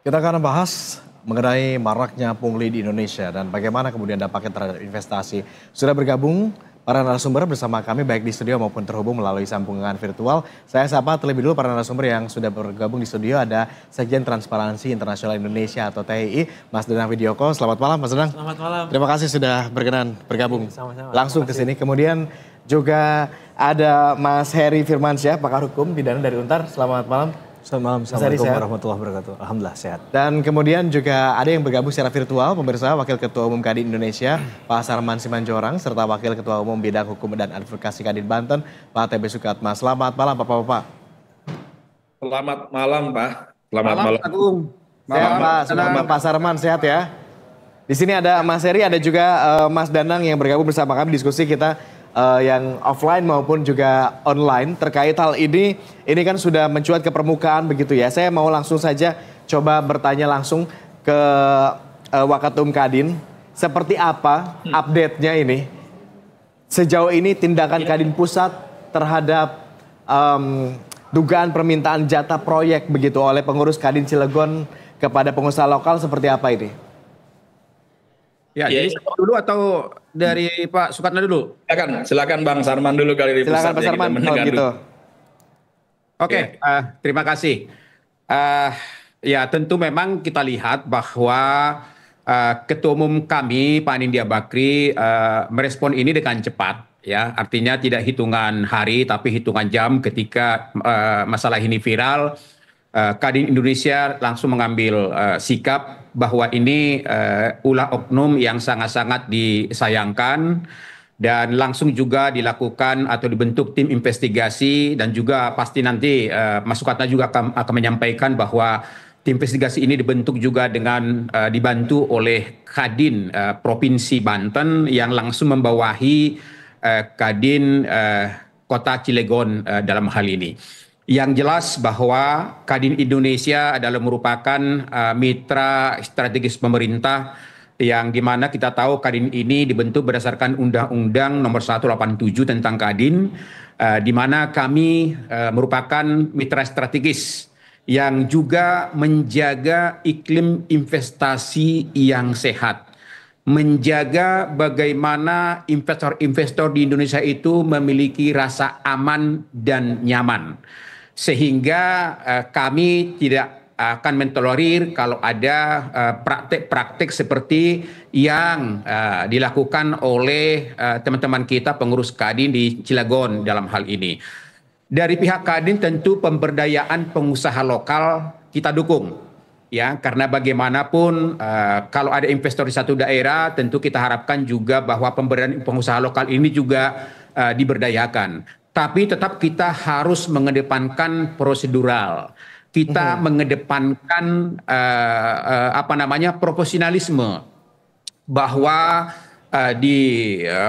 Kita akan bahas mengenai maraknya pungli di Indonesia dan bagaimana kemudian dampaknya terhadap investasi. Sudah bergabung para narasumber bersama kami baik di studio maupun terhubung melalui sambungan virtual. Saya sapa terlebih dulu para narasumber yang sudah bergabung di studio. Ada Sekjen Transparansi Internasional Indonesia atau TII, Mas Danang Widyoko. Selamat malam Mas Danang. Selamat malam. Terima kasih sudah berkenan bergabung Sama-sama. langsung ke sini. Kemudian juga ada Mas Heri Firmansyah, pakar hukum pidana dari Untar. Selamat malam. Selamat malam. Assalamualaikum warahmatullahi wabarakatuh. Alhamdulillah sehat. Dan kemudian juga ada yang bergabung secara virtual, pemirsa, Wakil Ketua Umum Kadin Indonesia, Pak Sarman Simanjorang, serta Wakil Ketua Umum Bidang Hukum dan Advokasi Kadin Banten, Pak TB Sukatma. Selamat malam Bapak-Bapak. Selamat malam Pak. Selamat malam. Sehat Pak, semoga Pak Sarman sehat ya. Di sini ada Mas Heri, ada juga Mas Danang yang bergabung bersama kami diskusi kita yang offline maupun juga online terkait hal ini. Ini kan sudah mencuat ke permukaan begitu ya. Saya mau langsung saja coba bertanya langsung ke Wakatum Kadin. Seperti apa update-nya ini? Sejauh ini tindakan Kadin Pusat terhadap dugaan permintaan jatah proyek begitu oleh pengurus Kadin Cilegon kepada pengusaha lokal seperti apa ini? Ya, jadi saya dulu atau dari Pak Sukatna dulu? Silakan Bang Sarman dulu kali ini. Silakan Pak Sarman kalau gitu. Oke, terima kasih. Ya tentu memang kita lihat bahwa Ketua Umum kami Pak Nindya Bakri merespon ini dengan cepat. Ya, artinya tidak hitungan hari tapi hitungan jam ketika masalah ini viral. Kadin Indonesia langsung mengambil sikap bahwa ini ulah oknum yang sangat-sangat disayangkan dan langsung juga dilakukan atau dibentuk tim investigasi dan juga pasti nanti Mas Sukatna juga akan menyampaikan bahwa tim investigasi ini dibentuk juga dengan dibantu oleh Kadin Provinsi Banten yang langsung membawahi Kadin Kota Cilegon dalam hal ini. Yang jelas bahwa Kadin Indonesia adalah merupakan mitra strategis pemerintah yang dimana kita tahu Kadin ini dibentuk berdasarkan Undang-Undang Nomor 187 tentang Kadin, di mana kami merupakan mitra strategis yang juga menjaga iklim investasi yang sehat. Menjaga bagaimana investor-investor di Indonesia itu memiliki rasa aman dan nyaman. Sehingga kami tidak akan mentolerir kalau ada praktek-praktek seperti yang dilakukan oleh teman-teman kita pengurus Kadin di Cilegon dalam hal ini. Dari pihak Kadin tentu pemberdayaan pengusaha lokal kita dukung. Ya, karena bagaimanapun kalau ada investor di satu daerah tentu kita harapkan juga bahwa pemberdayaan pengusaha lokal ini juga diberdayakan. Tapi tetap kita harus mengedepankan prosedural. Kita mengedepankan profesionalisme bahwa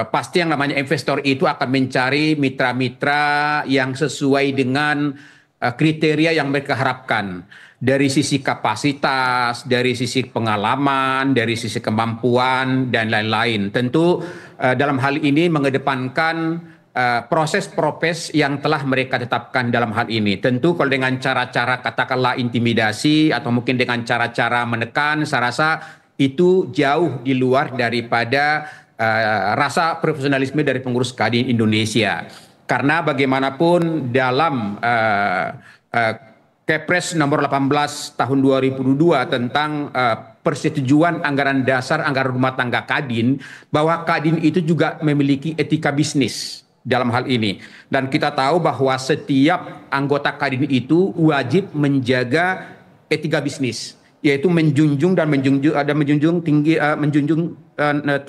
pasti yang namanya investor itu akan mencari mitra-mitra yang sesuai dengan kriteria yang mereka harapkan. Dari sisi kapasitas, dari sisi pengalaman, dari sisi kemampuan, dan lain-lain. Tentu dalam hal ini mengedepankan proses yang telah mereka tetapkan dalam hal ini. Tentu kalau dengan cara-cara katakanlah intimidasi atau mungkin dengan cara-cara menekan, saya rasa itu jauh di luar daripada rasa profesionalisme dari pengurus Kadin Indonesia. Karena bagaimanapun dalam Kepres nomor 18 tahun 2002 tentang persetujuan anggaran dasar anggaran rumah tangga Kadin, bahwa Kadin itu juga memiliki etika bisnis dalam hal ini. Dan kita tahu bahwa setiap anggota Kadin itu wajib menjaga etika bisnis, yaitu menjunjung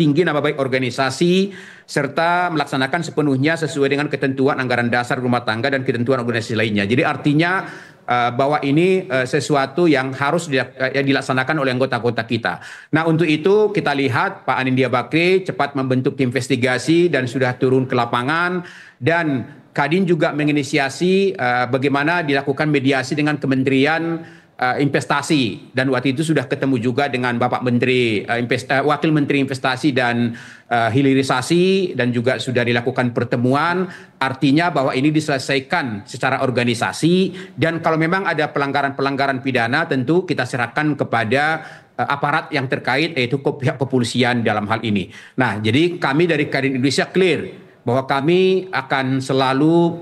tinggi nama baik organisasi serta melaksanakan sepenuhnya sesuai dengan ketentuan anggaran dasar rumah tangga dan ketentuan organisasi lainnya. Jadi artinya bahwa ini sesuatu yang harus dilaksanakan oleh anggota-anggota kita. Nah, untuk itu kita lihat Pak Nindya Bakri cepat membentuk tim investigasi dan sudah turun ke lapangan, dan Kadin juga menginisiasi bagaimana dilakukan mediasi dengan Kementerian investasi, dan waktu itu sudah ketemu juga dengan Bapak Menteri Wakil Menteri Investasi dan Hilirisasi, dan juga sudah dilakukan pertemuan. Artinya bahwa ini diselesaikan secara organisasi, dan kalau memang ada pelanggaran-pelanggaran pidana tentu kita serahkan kepada aparat yang terkait, yaitu pihak kepolisian dalam hal ini. Nah, jadi kami dari Kadin Indonesia clear bahwa kami akan selalu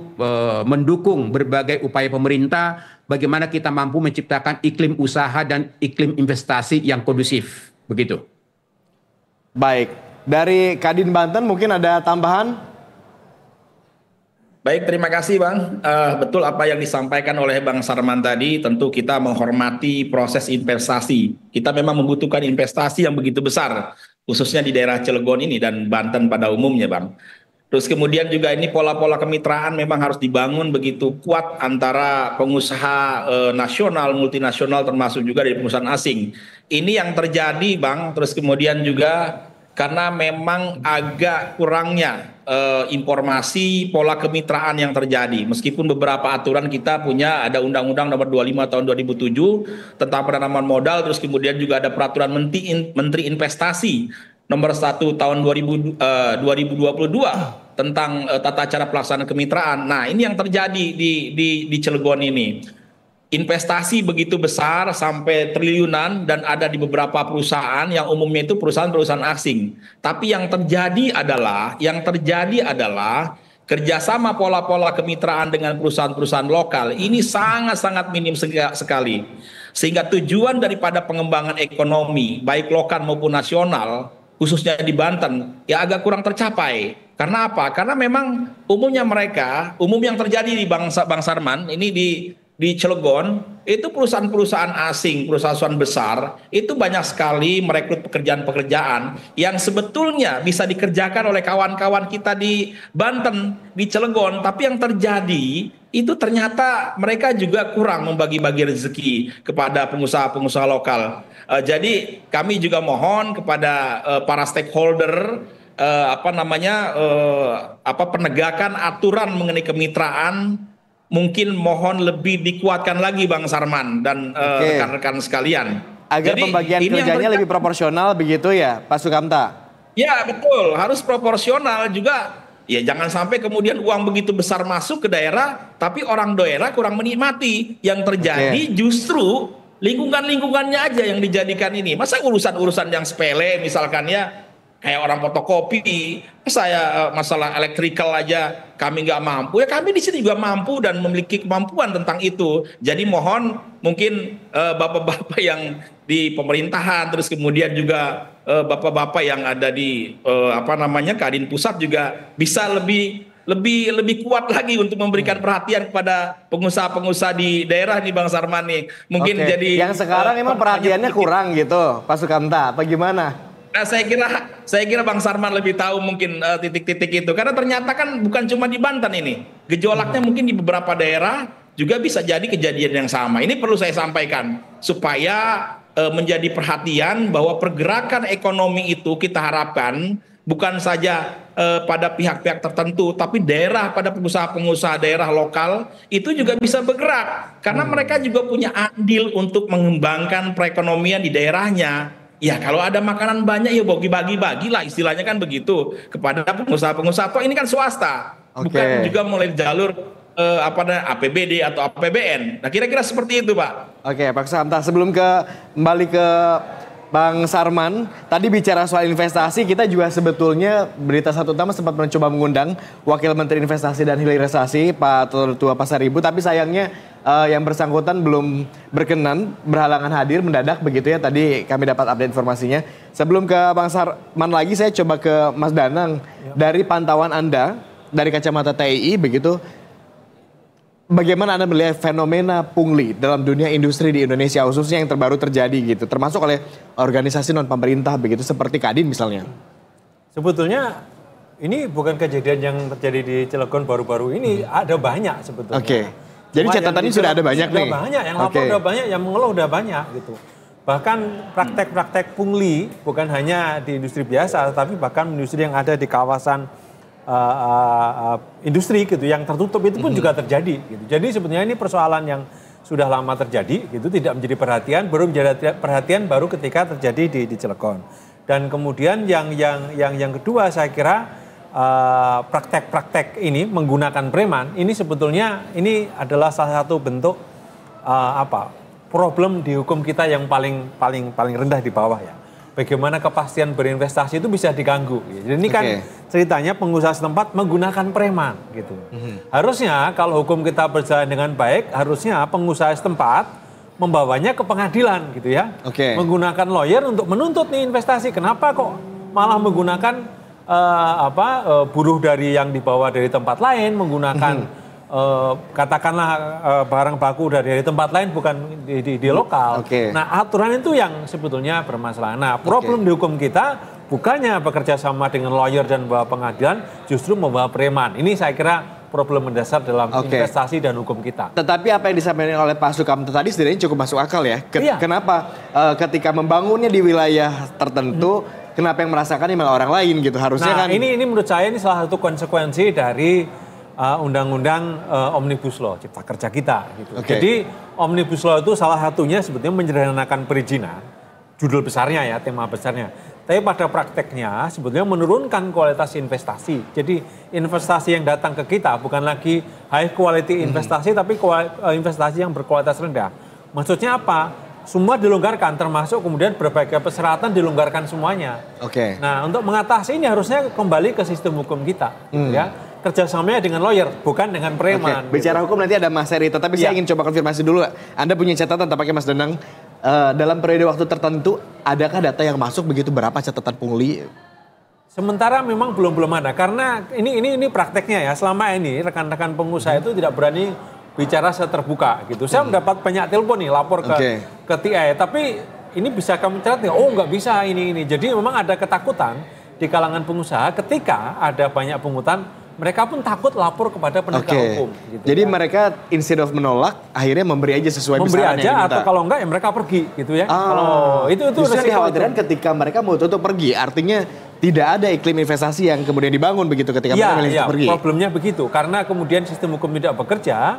mendukung berbagai upaya pemerintah bagaimana kita mampu menciptakan iklim usaha dan iklim investasi yang kondusif. Begitu. Baik, dari Kadin Banten mungkin ada tambahan? Baik, terima kasih Bang. Betul apa yang disampaikan oleh Bang Sarman tadi, tentu kita menghormati proses investasi. Kita memang membutuhkan investasi yang begitu besar, khususnya di daerah Cilegon ini dan Banten pada umumnya Bang. Terus kemudian juga ini pola-pola kemitraan memang harus dibangun begitu kuat antara pengusaha nasional, multinasional, termasuk juga dari perusahaan asing. Ini yang terjadi Bang, terus kemudian juga karena memang agak kurangnya informasi pola kemitraan yang terjadi. Meskipun beberapa aturan kita punya, ada Undang-Undang Nomor 25 Tahun 2007 tentang penanaman modal, terus kemudian juga ada Peraturan Menteri Investasi Nomor 1 Tahun 2022 tentang tata cara pelaksanaan kemitraan. Nah, ini yang terjadi di Cilegon ini. Investasi begitu besar sampai triliunan dan ada di beberapa perusahaan yang umumnya itu perusahaan-perusahaan asing. Tapi yang terjadi adalah kerjasama pola-pola kemitraan dengan perusahaan-perusahaan lokal ini sangat-sangat minim sekali. Sehingga tujuan daripada pengembangan ekonomi baik lokal maupun nasional, khususnya di Banten, ya agak kurang tercapai. Karena apa? Karena memang umum yang terjadi di Bang Sarman ini di Cilegon, itu perusahaan-perusahaan asing, perusahaan besar, itu banyak sekali merekrut pekerjaan-pekerjaan yang sebetulnya bisa dikerjakan oleh kawan-kawan kita di Banten, di Cilegon. Tapi yang terjadi, itu ternyata mereka juga kurang membagi-bagi rezeki kepada pengusaha-pengusaha lokal. Jadi kami juga mohon kepada para stakeholder, penegakan aturan mengenai kemitraan, mungkin mohon lebih dikuatkan lagi Bang Sarman dan rekan-rekan sekalian. Agar jadi, pembagian kerjanya lebih proporsional begitu ya Pak Sukamta? Ya betul, harus proporsional juga. Ya jangan sampai kemudian uang begitu besar masuk ke daerah, tapi orang daerah kurang menikmati. Yang terjadi justru lingkungannya aja yang dijadikan ini. Masa urusan-urusan yang sepele misalkan ya, kayak orang fotokopi, saya masalah elektrikal aja kami nggak mampu, ya kami di sini juga mampu dan memiliki kemampuan tentang itu. Jadi mohon mungkin bapak-bapak yang di pemerintahan, terus kemudian juga bapak-bapak yang ada di Kadin Pusat juga bisa lebih kuat lagi untuk memberikan perhatian kepada pengusaha-pengusaha di daerah nih Bang Sarman nih. Mungkin jadi yang sekarang emang perhatiannya kurang gitu, Pak Sukamta, apa gimana? Nah, saya kira Bang Sarman lebih tahu mungkin titik-titik itu, karena ternyata kan bukan cuma di Banten ini, gejolaknya mungkin di beberapa daerah juga bisa jadi kejadian yang sama. Ini perlu saya sampaikan supaya menjadi perhatian bahwa pergerakan ekonomi itu kita harapkan bukan saja pada pihak-pihak tertentu, tapi daerah, pada pengusaha-pengusaha daerah lokal itu juga bisa bergerak, karena mereka juga punya andil untuk mengembangkan perekonomian di daerahnya. Ya kalau ada makanan banyak ya bagi-bagi lah, istilahnya kan begitu, kepada pengusaha-pengusaha. Toh ini kan swasta, bukan juga mulai jalur APBD atau APBN. Nah kira-kira seperti itu Pak. Oke Pak Sukamta, sebelum kembali ke Bang Sarman, tadi bicara soal investasi, kita juga sebetulnya Berita Satu Utama sempat mencoba mengundang Wakil Menteri Investasi dan Hilirisasi Pak Tua Pasaribu, tapi sayangnya yang bersangkutan belum berkenan, berhalangan hadir mendadak begitu ya. Tadi kami dapat update informasinya. Sebelum ke Bang Sarman lagi, saya coba ke Mas Danang. Dari pantauan Anda, dari kacamata TII begitu, bagaimana Anda melihat fenomena pungli dalam dunia industri di Indonesia, khususnya yang terbaru terjadi gitu, termasuk oleh organisasi non pemerintah begitu seperti Kadin misalnya? Sebetulnya ini bukan kejadian yang terjadi di Cilegon baru-baru ini, ada banyak sebetulnya. Oke. Jadi catatannya sudah ada banyak nih. Sudah banyak, yang lapor udah banyak, yang mengeluh udah banyak gitu. Bahkan praktek-praktek pungli bukan hanya di industri biasa, tapi bahkan industri yang ada di kawasan industri gitu yang tertutup itu pun juga terjadi gitu. Jadi sebetulnya ini persoalan yang sudah lama terjadi, gitu, tidak menjadi perhatian, baru menjadi perhatian baru ketika terjadi di Cilegon. Dan kemudian yang kedua saya kira praktek-praktek ini menggunakan preman ini sebetulnya ini adalah salah satu bentuk problem di hukum kita yang paling rendah di bawah ya. Bagaimana kepastian berinvestasi itu bisa diganggu. Jadi ini kan ceritanya pengusaha setempat menggunakan preman gitu. Harusnya kalau hukum kita berjalan dengan baik, harusnya pengusaha setempat membawanya ke pengadilan gitu ya. Menggunakan lawyer untuk menuntut nih investasi. Kenapa kok malah menggunakan buruh dari yang dibawa dari tempat lain, menggunakan katakanlah barang baku dari tempat lain bukan di lokal. Nah aturan itu yang sebetulnya bermasalah. Nah problem di hukum kita bukannya bekerja sama dengan lawyer dan membawa pengadilan, justru membawa preman. Ini saya kira problem mendasar dalam investasi dan hukum kita. Tetapi apa yang disampaikan oleh Pak Sukamto tadi sebenarnya cukup masuk akal ya. Kenapa ketika membangunnya di wilayah tertentu, kenapa yang merasakan malah orang lain gitu? Harusnya kan. Ini menurut saya ini salah satu konsekuensi dari undang-undang Omnibus Law Cipta Kerja kita gitu. Jadi Omnibus Law itu salah satunya sebetulnya menyederhanakan perizinan, judul besarnya ya, tema besarnya. Tapi pada prakteknya sebetulnya menurunkan kualitas investasi. Jadi investasi yang datang ke kita bukan lagi high quality investasi tapi investasi yang berkualitas rendah. Maksudnya apa? Semua dilonggarkan termasuk kemudian berbagai persyaratan dilonggarkan semuanya. Nah, untuk mengatasi ini harusnya kembali ke sistem hukum kita gitu ya. Kerjasamanya dengan lawyer, bukan dengan preman. Bicara hukum nanti ada Mas Heri, tapi saya ingin coba konfirmasi dulu. Anda punya catatan tampaknya Mas Danang, dalam periode waktu tertentu, adakah data yang masuk begitu berapa catatan pungli? Sementara memang belum ada, karena ini prakteknya ya, selama ini rekan-rekan pengusaha itu tidak berani bicara seterbuka gitu. Saya mendapat banyak telepon nih, lapor ke TI, tapi ini bisa kamu catat nggak? Oh nggak bisa ini. Jadi memang ada ketakutan di kalangan pengusaha ketika ada banyak pungutan, mereka pun takut lapor kepada penegak hukum. Gitu, jadi mereka instead of menolak, akhirnya memberi aja sesuai memberi aja atau kalau enggak ya mereka pergi gitu ya. Kalau itu dikhawatirkan ketika mereka mau tutup pergi, artinya tidak ada iklim investasi yang kemudian dibangun begitu ketika mereka milih pergi. Problemnya begitu, karena kemudian sistem hukum tidak bekerja,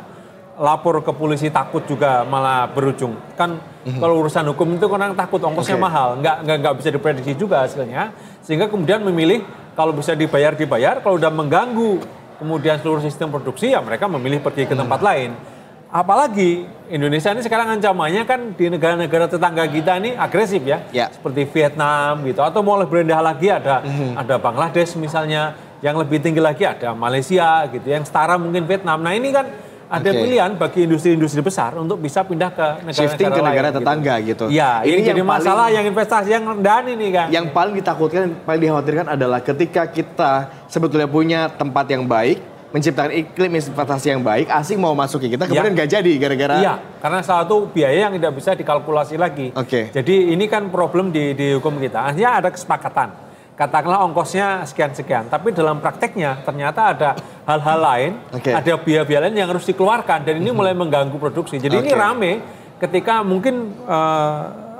lapor ke polisi takut juga malah berujung. Kan kalau urusan hukum itu orang takut ongkosnya mahal, nggak bisa diprediksi juga hasilnya, sehingga kemudian memilih kalau bisa dibayar, kalau udah mengganggu kemudian seluruh sistem produksi ya mereka memilih pergi ke tempat lain. Apalagi Indonesia ini sekarang ancamannya kan di negara-negara tetangga kita ini agresif ya. Seperti Vietnam gitu, atau mau lebih rendah lagi ada Bangladesh misalnya, yang lebih tinggi lagi ada Malaysia gitu, yang setara mungkin Vietnam. Nah ini kan ada pilihan bagi industri-industri besar untuk bisa pindah ke negara-negara shifting ke negara tetangga gitu. Ya, ini jadi masalah yang investasi yang rendah ini kan. Yang paling ditakutkan, paling dikhawatirkan adalah ketika kita sebetulnya punya tempat yang baik, menciptakan iklim investasi yang baik, asing mau masuk ke kita, kemudian nggak jadi gara-gara. Iya, karena salah satu biaya yang tidak bisa dikalkulasi lagi. Jadi ini kan problem di hukum kita. Artinya ada kesepakatan. Katakanlah ongkosnya sekian-sekian, tapi dalam prakteknya ternyata ada hal-hal lain, ada biaya-biaya lain yang harus dikeluarkan, dan ini mulai mengganggu produksi. Jadi ini rame ketika mungkin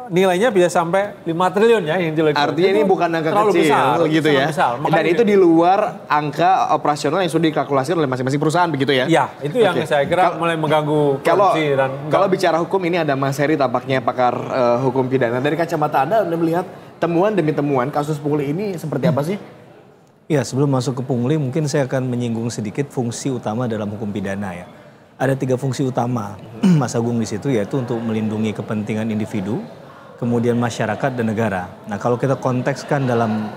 nilainya bisa sampai 5 triliun ya. Artinya ini bukan angka kecil besar, gitu ya. Dan itu di luar angka operasional yang sudah dikalkulasi oleh masing-masing perusahaan begitu ya. Iya, itu yang saya kira mulai mengganggu produksi. Kalau bicara hukum ini ada Mas Heri tampaknya pakar hukum pidana. Dari kacamata Anda melihat temuan demi temuan kasus pungli ini seperti apa sih? Ya, sebelum masuk ke pungli mungkin saya akan menyinggung sedikit fungsi utama dalam hukum pidana ya. Ada 3 fungsi utama Mas Agung di situ, yaitu untuk melindungi kepentingan individu, kemudian masyarakat dan negara. Nah kalau kita kontekskan dalam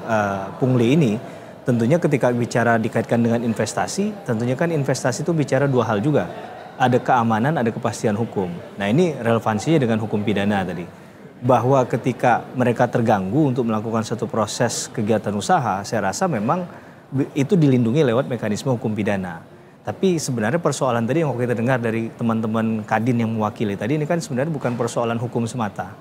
pungli ini, tentunya ketika bicara dikaitkan dengan investasi, tentunya kan investasi itu bicara 2 hal juga. Ada keamanan, ada kepastian hukum. Nah ini relevansinya dengan hukum pidana tadi. Bahwa ketika mereka terganggu untuk melakukan satu proses kegiatan usaha, saya rasa memang itu dilindungi lewat mekanisme hukum pidana. Tapi sebenarnya persoalan tadi yang kita dengar dari teman-teman Kadin yang mewakili tadi, ini kan sebenarnya bukan persoalan hukum semata.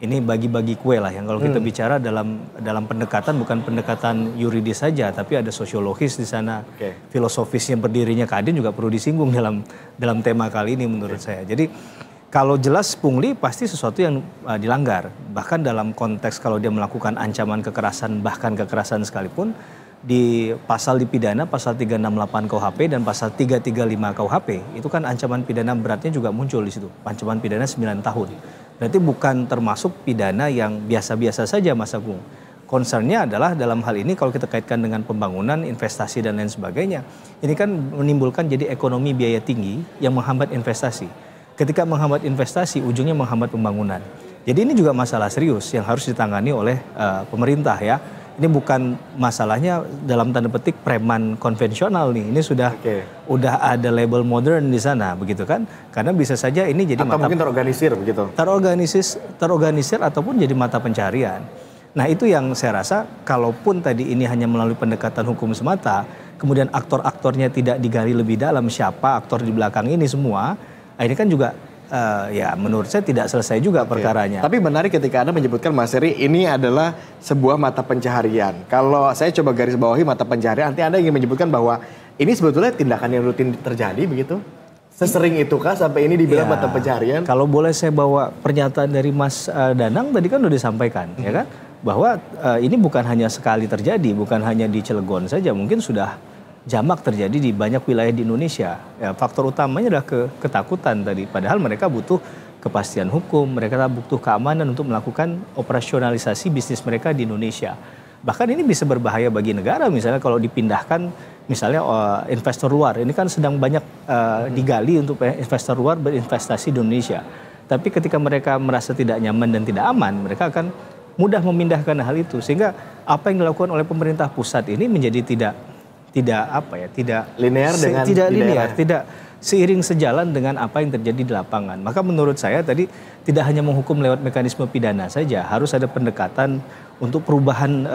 Ini bagi-bagi kue lah, yang kalau kita bicara dalam pendekatan, bukan pendekatan yuridis saja, tapi ada sosiologis di sana, filosofisnya berdirinya Kadin juga perlu disinggung dalam tema kali ini menurut saya. Jadi kalau jelas pungli pasti sesuatu yang dilanggar. Bahkan dalam konteks kalau dia melakukan ancaman kekerasan, bahkan kekerasan sekalipun, di pasal dipidana pasal 368 KUHP dan pasal 335 KUHP itu kan ancaman pidana beratnya juga muncul di situ. Ancaman pidana 9 tahun. Berarti bukan termasuk pidana yang biasa-biasa saja Mas Agung. Concernnya adalah dalam hal ini kalau kita kaitkan dengan pembangunan, investasi dan lain sebagainya. Ini kan menimbulkan jadi ekonomi biaya tinggi yang menghambat investasi. Ketika menghambat investasi ujungnya menghambat pembangunan. Jadi ini juga masalah serius yang harus ditangani oleh pemerintah ya. Ini bukan masalahnya dalam tanda petik preman konvensional nih. Ini sudah ada label modern di sana begitu kan? Karena bisa saja ini jadi atau mungkin terorganisir begitu. Terorganisir ataupun jadi mata pencarian. Nah, itu yang saya rasa kalaupun tadi ini hanya melalui pendekatan hukum semata, kemudian aktor-aktornya tidak digali lebih dalam siapa aktor di belakang ini semua, ini kan juga ya menurut saya tidak selesai juga perkaranya. Tapi menarik ketika Anda menyebutkan Mas Heri ini adalah sebuah mata pencaharian. Kalau saya coba garis bawahi mata pencaharian, nanti Anda ingin menyebutkan bahwa ini sebetulnya tindakan yang rutin terjadi begitu? Sesering itukah sampai ini dibilang mata pencaharian? Kalau boleh saya bawa pernyataan dari Mas Danang tadi kan sudah disampaikan, ya kan? Bahwa ini bukan hanya sekali terjadi, bukan hanya di Cilegon saja, mungkin sudah jamak terjadi di banyak wilayah di Indonesia. Ya, faktor utamanya adalah ketakutan tadi. Padahal mereka butuh kepastian hukum, mereka butuh keamanan untuk melakukan operasionalisasi bisnis mereka di Indonesia. Bahkan ini bisa berbahaya bagi negara misalnya kalau dipindahkan misalnya investor luar. Ini kan sedang banyak digali untuk investor luar berinvestasi di Indonesia. Tapi ketika mereka merasa tidak nyaman dan tidak aman, mereka akan mudah memindahkan hal itu. Sehingga apa yang dilakukan oleh pemerintah pusat ini menjadi tidak linear dengan tidak seiring sejalan dengan apa yang terjadi di lapangan. Maka menurut saya tadi tidak hanya menghukum lewat mekanisme pidana saja, harus ada pendekatan untuk perubahan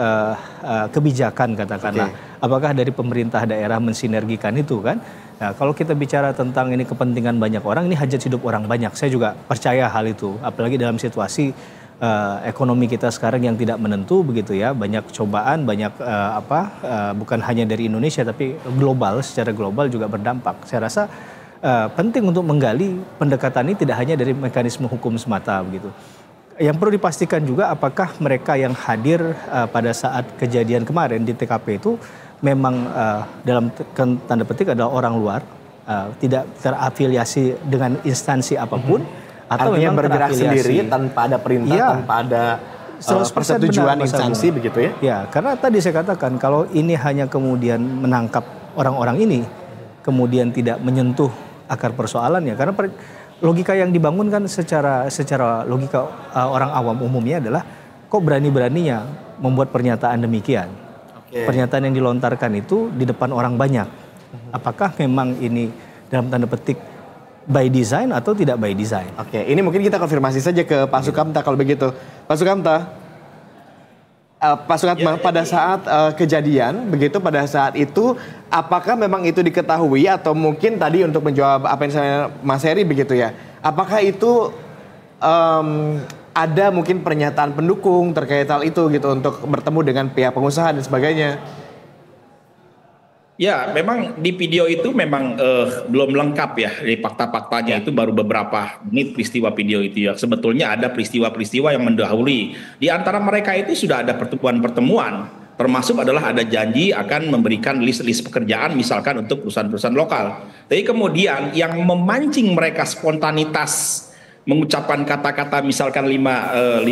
kebijakan katakanlah. Apakah dari pemerintah daerah mensinergikan itu kan? Nah, kalau kita bicara tentang ini kepentingan banyak orang, ini hajat hidup orang banyak. Saya juga percaya hal itu, apalagi dalam situasi ekonomi kita sekarang yang tidak menentu begitu ya, banyak cobaan, banyak bukan hanya dari Indonesia tapi global, secara global juga berdampak. Saya rasa penting untuk menggali pendekatan ini tidak hanya dari mekanisme hukum semata begitu. Yang perlu dipastikan juga apakah mereka yang hadir pada saat kejadian kemarin di TKP itu memang dalam tanda petik adalah orang luar, tidak terafiliasi dengan instansi apapun. Atau artinya memang bergerak sendiri tanpa ada perintah, tanpa ada persetujuan instansi begitu ya? Ya, karena tadi saya katakan kalau ini hanya kemudian menangkap orang-orang ini, kemudian tidak menyentuh akar persoalannya. Karena logika yang dibangun kan secara logika orang awam umumnya adalah kok berani-beraninya membuat pernyataan demikian. Pernyataan yang dilontarkan itu di depan orang banyak. Apakah memang ini dalam tanda petik by design atau tidak by design? Oke, ini mungkin kita konfirmasi saja ke Pak Sukamta kalau begitu. Pak Sukamta, pada saat kejadian, begitu pada saat itu, apakah memang itu diketahui atau mungkin tadi untuk menjawab apa yang saya Mas Heri begitu ya, apakah itu ada mungkin pernyataan pendukung terkait hal itu gitu untuk bertemu dengan pihak pengusaha dan sebagainya? Ya, memang di video itu memang belum lengkap ya, di fakta-faktanya itu baru beberapa menit peristiwa video itu ya. Sebetulnya ada peristiwa-peristiwa yang mendahului. Di antara mereka itu sudah ada pertemuan-pertemuan, termasuk adalah ada janji akan memberikan list-list pekerjaan misalkan untuk perusahaan-perusahaan lokal. Tapi kemudian yang memancing mereka spontanitas mengucapkan kata-kata misalkan 5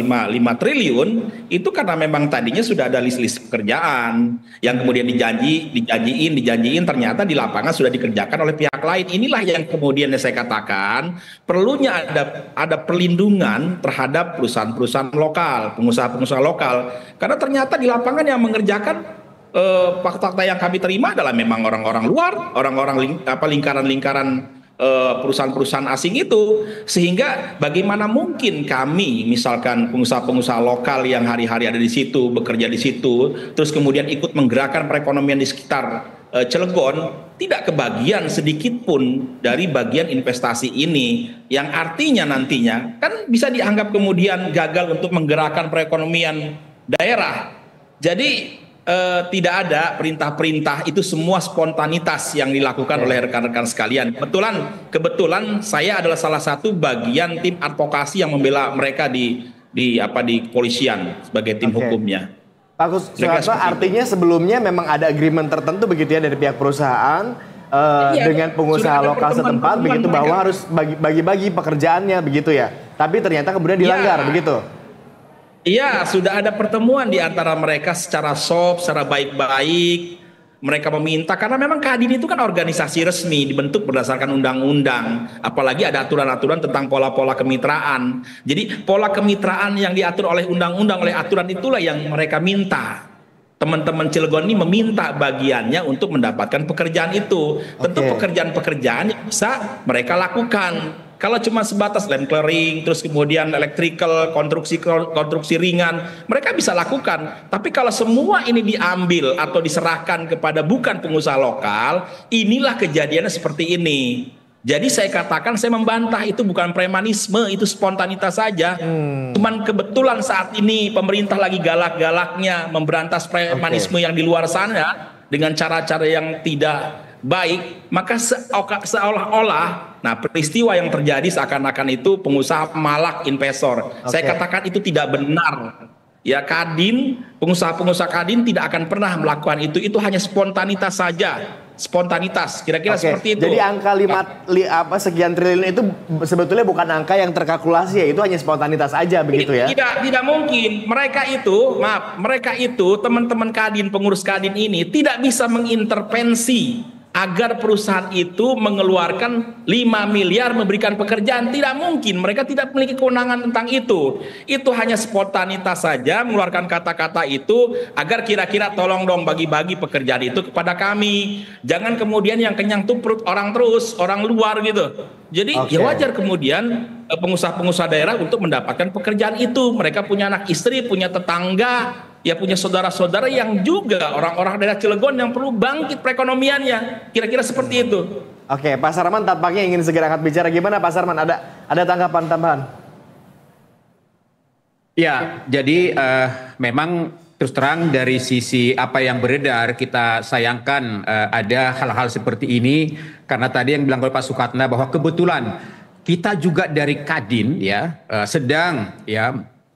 triliun itu karena memang tadinya sudah ada list-list pekerjaan yang kemudian dijanjiin ternyata di lapangan sudah dikerjakan oleh pihak lain. Inilah yang kemudian saya katakan perlunya ada perlindungan terhadap perusahaan-perusahaan lokal, pengusaha-pengusaha lokal, karena ternyata di lapangan yang mengerjakan fakta-fakta yang kami terima adalah memang orang-orang luar, orang-orang lingkaran-lingkaran perusahaan-perusahaan asing itu, sehingga bagaimana mungkin kami misalkan pengusaha-pengusaha lokal yang hari-hari ada di situ, bekerja di situ, terus kemudian ikut menggerakkan perekonomian di sekitar Cilegon, tidak kebagian sedikit pun dari bagian investasi ini, yang artinya nantinya kan bisa dianggap kemudian gagal untuk menggerakkan perekonomian daerah. Jadi tidak ada perintah-perintah, itu semua spontanitas yang dilakukan oleh rekan-rekan sekalian. Kebetulan saya adalah salah satu bagian tim advokasi yang membela mereka di kepolisian sebagai tim hukumnya. Pak Suharto, artinya sebelumnya memang ada agreement tertentu begitu ya dari pihak perusahaan dengan pengusaha lokal setempat begitu bahwa harus bagi-bagi pekerjaannya begitu ya. Tapi ternyata kemudian dilanggar begitu. Iya, sudah ada pertemuan di antara mereka secara soft, secara baik-baik. Mereka meminta, karena memang Kadin itu kan organisasi resmi, dibentuk berdasarkan undang-undang. Apalagi ada aturan-aturan tentang pola-pola kemitraan. Jadi pola kemitraan yang diatur oleh undang-undang, oleh aturan itulah yang mereka minta. Teman-teman Cilegon ini meminta bagiannya untuk mendapatkan pekerjaan itu. Tentu pekerjaan-pekerjaan yang bisa mereka lakukan. Kalau cuma sebatas land clearing, terus kemudian electrical, konstruksi ringan, mereka bisa lakukan. Tapi kalau semua ini diambil atau diserahkan kepada bukan pengusaha lokal, inilah kejadiannya seperti ini. Jadi saya katakan, saya membantah itu bukan premanisme, itu spontanitas saja. Cuman kebetulan saat ini pemerintah lagi galak-galaknya memberantas premanisme yang di luar sana dengan cara-cara yang tidak baik, maka seolah-olah, nah peristiwa yang terjadi seakan-akan itu pengusaha malak investor. Saya katakan itu tidak benar. Ya, Kadin, pengusaha-pengusaha Kadin tidak akan pernah melakukan itu hanya spontanitas saja. Spontanitas, kira-kira seperti itu. Jadi angka sekian triliun itu sebetulnya bukan angka yang terkalkulasi ya, itu hanya spontanitas aja begitu ya? Tidak mungkin. Mereka itu teman-teman Kadin, pengurus Kadin ini tidak bisa mengintervensi agar perusahaan itu mengeluarkan 5 miliar memberikan pekerjaan. Tidak mungkin, mereka tidak memiliki kewenangan tentang itu. Itu hanya spontanitas saja mengeluarkan kata-kata itu agar kira-kira tolong dong bagi-bagi pekerjaan itu kepada kami. Jangan kemudian yang kenyang tuh perut orang terus, orang luar gitu. Jadi ya wajar kemudian pengusaha-pengusaha daerah untuk mendapatkan pekerjaan itu. Mereka punya anak istri, punya tetangga, ya punya saudara-saudara yang juga orang-orang daerah Cilegon yang perlu bangkit perekonomiannya. Kira-kira seperti itu. Oke, Pak Sarman tampaknya ingin segera angkat bicara. Gimana Pak Sarman? Ada tanggapan tambahan? Ya, jadi memang terus terang dari sisi apa yang beredar kita sayangkan ada hal-hal seperti ini, karena tadi yang bilang oleh Pak Sukatna bahwa kebetulan kita juga dari Kadin ya sedang ya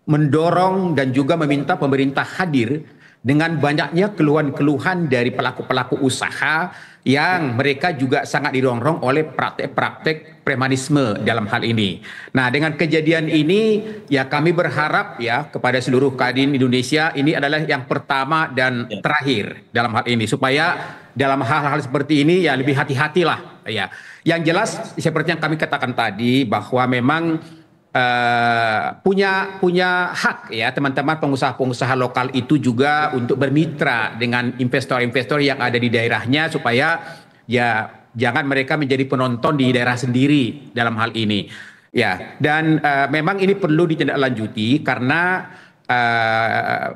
mendorong dan juga meminta pemerintah hadir dengan banyaknya keluhan-keluhan dari pelaku-pelaku usaha yang mereka juga sangat dirongrong oleh praktek-praktek premanisme dalam hal ini. Nah, dengan kejadian ini ya kami berharap ya kepada seluruh Kadin Indonesia, ini adalah yang pertama dan terakhir dalam hal ini, supaya dalam hal-hal seperti ini ya lebih hati-hatilah ya. Yang jelas seperti yang kami katakan tadi bahwa memang punya hak ya teman-teman pengusaha-pengusaha lokal itu juga untuk bermitra dengan investor-investor yang ada di daerahnya, supaya ya jangan mereka menjadi penonton di daerah sendiri dalam hal ini ya. Dan memang ini perlu ditindaklanjuti karena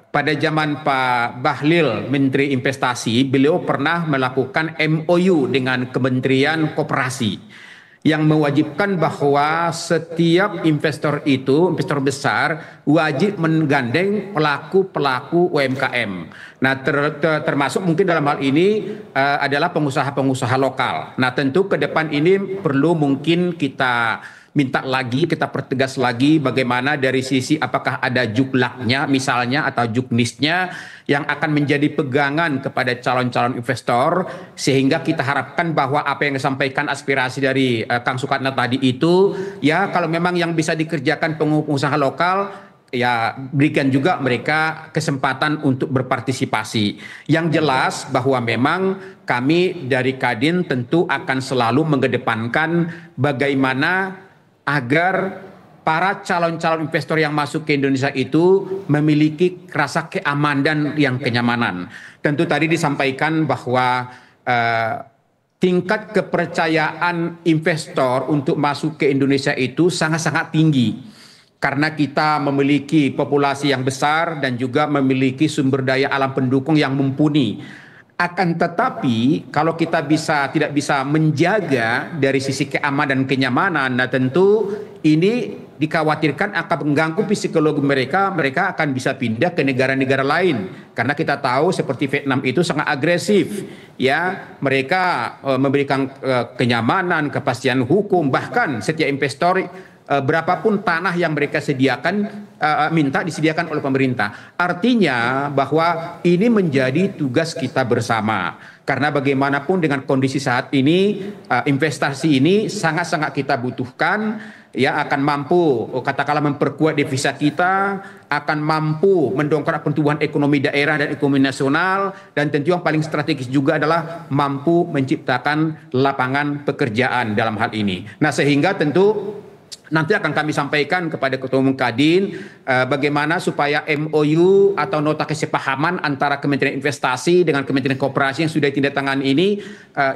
pada zaman Pak Bahlil Menteri Investasi, beliau pernah melakukan MOU dengan Kementerian Koperasi yang mewajibkan bahwa setiap investor itu, investor besar, wajib menggandeng pelaku-pelaku UMKM. Nah, termasuk mungkin dalam hal ini adalah pengusaha-pengusaha lokal. Nah, tentu ke depan ini perlu mungkin kita minta lagi, kita pertegas lagi bagaimana dari sisi apakah ada juklaknya misalnya atau juknisnya yang akan menjadi pegangan kepada calon-calon investor, sehingga kita harapkan bahwa apa yang disampaikan aspirasi dari Kang Sukatna tadi itu ya kalau memang yang bisa dikerjakan pengusaha lokal ya berikan juga mereka kesempatan untuk berpartisipasi. Yang jelas bahwa memang kami dari Kadin tentu akan selalu mengedepankan bagaimana agar para calon-calon investor yang masuk ke Indonesia itu memiliki rasa keamanan yang kenyamanan. Tentu tadi disampaikan bahwa tingkat kepercayaan investor untuk masuk ke Indonesia itu sangat-sangat tinggi. Karena kita memiliki populasi yang besar dan juga memiliki sumber daya alam pendukung yang mumpuni. Akan tetapi kalau kita tidak bisa menjaga dari sisi keamanan dan kenyamanan, nah tentu ini dikhawatirkan akan mengganggu psikologi mereka akan bisa pindah ke negara-negara lain. Karena kita tahu seperti Vietnam itu sangat agresif, ya mereka memberikan kenyamanan, kepastian hukum, bahkan setiap investor berapapun tanah yang mereka sediakan, minta disediakan oleh pemerintah. Artinya bahwa ini menjadi tugas kita bersama. Karena bagaimanapun dengan kondisi saat ini, investasi ini sangat-sangat kita butuhkan, ya, akan mampu katakanlah memperkuat devisa kita, akan mampu mendongkrak pertumbuhan ekonomi daerah dan ekonomi nasional, dan tentu yang paling strategis juga adalah mampu menciptakan lapangan pekerjaan dalam hal ini. Nah, sehingga tentu nanti akan kami sampaikan kepada Ketua Umum Kadin bagaimana supaya MOU atau nota kesepahaman antara Kementerian Investasi dengan Kementerian Koperasi yang sudah ditandatangani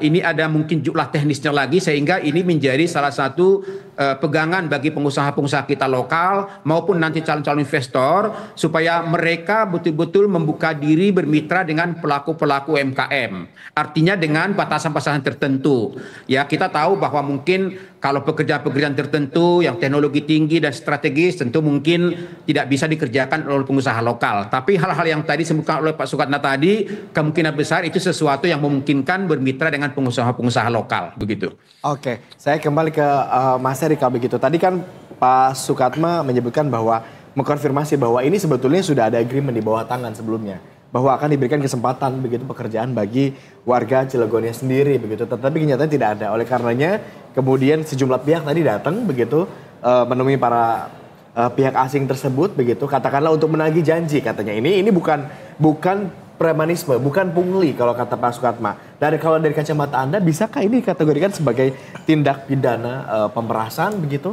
ini ada mungkin jumlah teknisnya lagi, sehingga ini menjadi salah satu pegangan bagi pengusaha-pengusaha kita lokal maupun nanti calon-calon investor, supaya mereka betul-betul membuka diri bermitra dengan pelaku-pelaku UMKM. Artinya dengan batasan-batasan tertentu. Ya, kita tahu bahwa mungkin kalau pekerjaan-pekerjaan tertentu yang teknologi tinggi dan strategis tentu mungkin tidak bisa dikerjakan oleh pengusaha lokal. Tapi hal-hal yang tadi disebutkan oleh Pak Sukatna tadi, kemungkinan besar itu sesuatu yang memungkinkan bermitra dengan pengusaha-pengusaha lokal, begitu. Oke, saya kembali ke Mas Heri kalau begitu. Tadi kan Pak Sukatma menyebutkan bahwa mengkonfirmasi bahwa ini sebetulnya sudah ada agreement di bawah tangan sebelumnya, bahwa akan diberikan kesempatan begitu pekerjaan bagi warga Cilegonnya sendiri begitu. Tetapi kenyataannya tidak ada. Oleh karenanya kemudian sejumlah pihak tadi datang begitu menemui para pihak asing tersebut begitu, katakanlah untuk menagih janji katanya. Ini bukan premanisme, bukan pungli kalau kata Pak Sukatma. Kalau dari kacamata Anda, bisakah ini dikategorikan sebagai tindak pidana pemerasan begitu?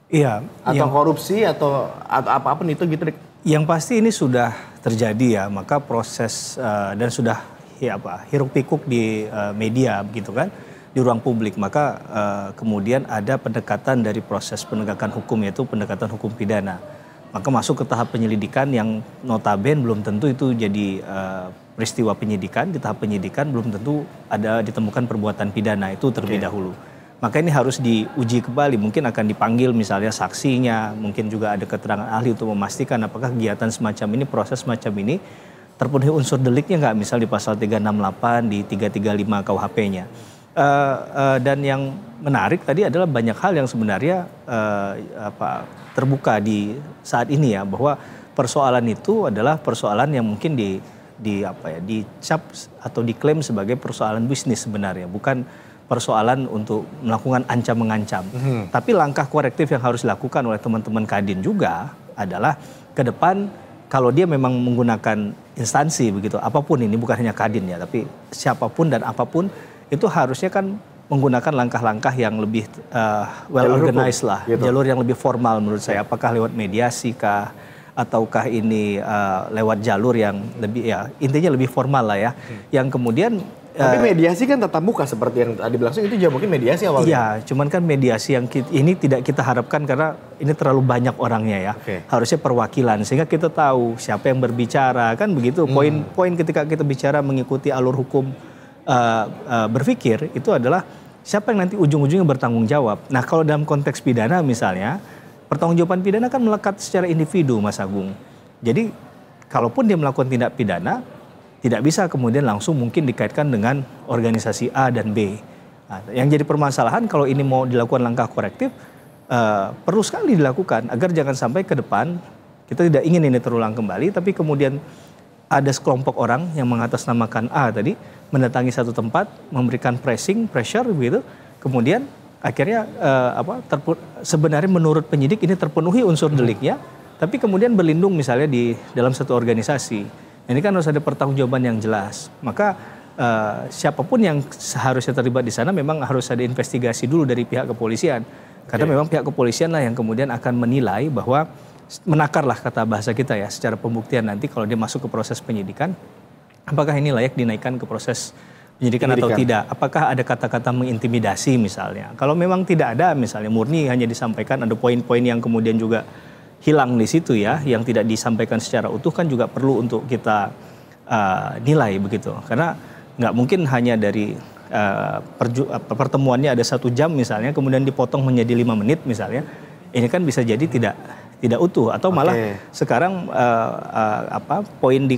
Iya. Atau korupsi atau apapun itu gitu? Yang pasti ini sudah terjadi ya, maka proses dan sudah hiruk pikuk di media begitu kan, di ruang publik, maka kemudian ada pendekatan dari proses penegakan hukum, yaitu pendekatan hukum pidana. Maka masuk ke tahap penyelidikan yang notabene belum tentu itu jadi peristiwa penyidikan. Di tahap penyidikan belum tentu ada ditemukan perbuatan pidana, itu terlebih dahulu. Maka ini harus diuji kembali, mungkin akan dipanggil misalnya saksinya, mungkin juga ada keterangan ahli untuk memastikan apakah kegiatan semacam ini, proses semacam ini terpenuhi unsur deliknya nggak, misal di pasal 368, di 335 KUHP-nya. Dan yang menarik tadi adalah banyak hal yang sebenarnya terbuka di saat ini ya, bahwa persoalan itu adalah persoalan yang mungkin dicap atau diklaim sebagai persoalan bisnis sebenarnya, bukan persoalan untuk melakukan ancam-mengancam. Tapi langkah korektif yang harus dilakukan oleh teman-teman Kadin juga adalah ke depan kalau dia memang menggunakan instansi begitu, apapun ini, bukan hanya Kadin ya, tapi siapapun dan apapun itu harusnya kan menggunakan langkah-langkah yang lebih well organized lah, gitu. Jalur yang lebih formal menurut saya. Apakah lewat mediasi kah, ataukah ini lewat jalur yang lebih intinya lebih formal lah ya, yang kemudian. Tapi mediasi kan tatap muka seperti yang tadi berlangsung, itu juga mungkin mediasi awalnya. Iya, cuman kan mediasi yang ini tidak kita harapkan karena ini terlalu banyak orangnya ya. Harusnya perwakilan sehingga kita tahu siapa yang berbicara kan begitu. Poin ketika kita bicara mengikuti alur hukum berpikir itu adalah siapa yang nanti ujung-ujungnya bertanggung jawab. Nah, kalau dalam konteks pidana misalnya, pertanggungjawaban pidana kan melekat secara individu, Mas Agung. Jadi kalaupun dia melakukan tindak pidana, tidak bisa kemudian langsung mungkin dikaitkan dengan organisasi A dan B. Nah, yang jadi permasalahan kalau ini mau dilakukan langkah korektif, perlu sekali dilakukan agar jangan sampai ke depan, kita tidak ingin ini terulang kembali, tapi kemudian ada sekelompok orang yang mengatasnamakan A tadi, mendatangi satu tempat, memberikan pressure begitu, kemudian akhirnya sebenarnya menurut penyidik ini terpenuhi unsur deliknya, tapi kemudian berlindung misalnya di dalam satu organisasi. Ini kan harus ada pertanggungjawaban yang jelas. Maka siapapun yang seharusnya terlibat di sana memang harus ada investigasi dulu dari pihak kepolisian. Karena memang pihak kepolisian lah yang kemudian akan menilai bahwa menakarlah kata bahasa kita ya secara pembuktian nanti kalau dia masuk ke proses penyidikan. Apakah ini layak dinaikkan ke proses penyidikan atau tidak? Apakah ada kata-kata mengintimidasi misalnya? Kalau memang tidak ada misalnya murni hanya disampaikan ada poin-poin yang kemudian juga hilang di situ ya, yang tidak disampaikan secara utuh kan juga perlu untuk kita nilai begitu. Karena nggak mungkin hanya dari pertemuannya ada 1 jam misalnya, kemudian dipotong menjadi 5 menit misalnya, ini kan bisa jadi tidak utuh atau malah sekarang poin di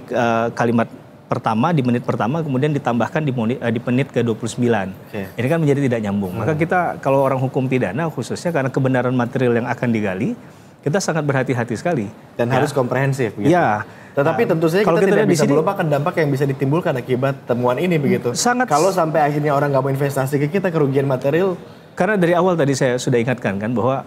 kalimat pertama, di menit pertama, kemudian ditambahkan di menit ke-29. Ini kan menjadi tidak nyambung. Maka kita kalau orang hukum pidana khususnya karena kebenaran material yang akan digali, kita sangat berhati-hati sekali. Dan harus komprehensif begitu. Ya. Tetapi tentu saja kita tidak bisa sini, melupakan dampak yang bisa ditimbulkan akibat temuan ini begitu. Kalau sampai akhirnya orang nggak mau investasi ke kita, kerugian material. Karena dari awal tadi saya sudah ingatkan kan bahwa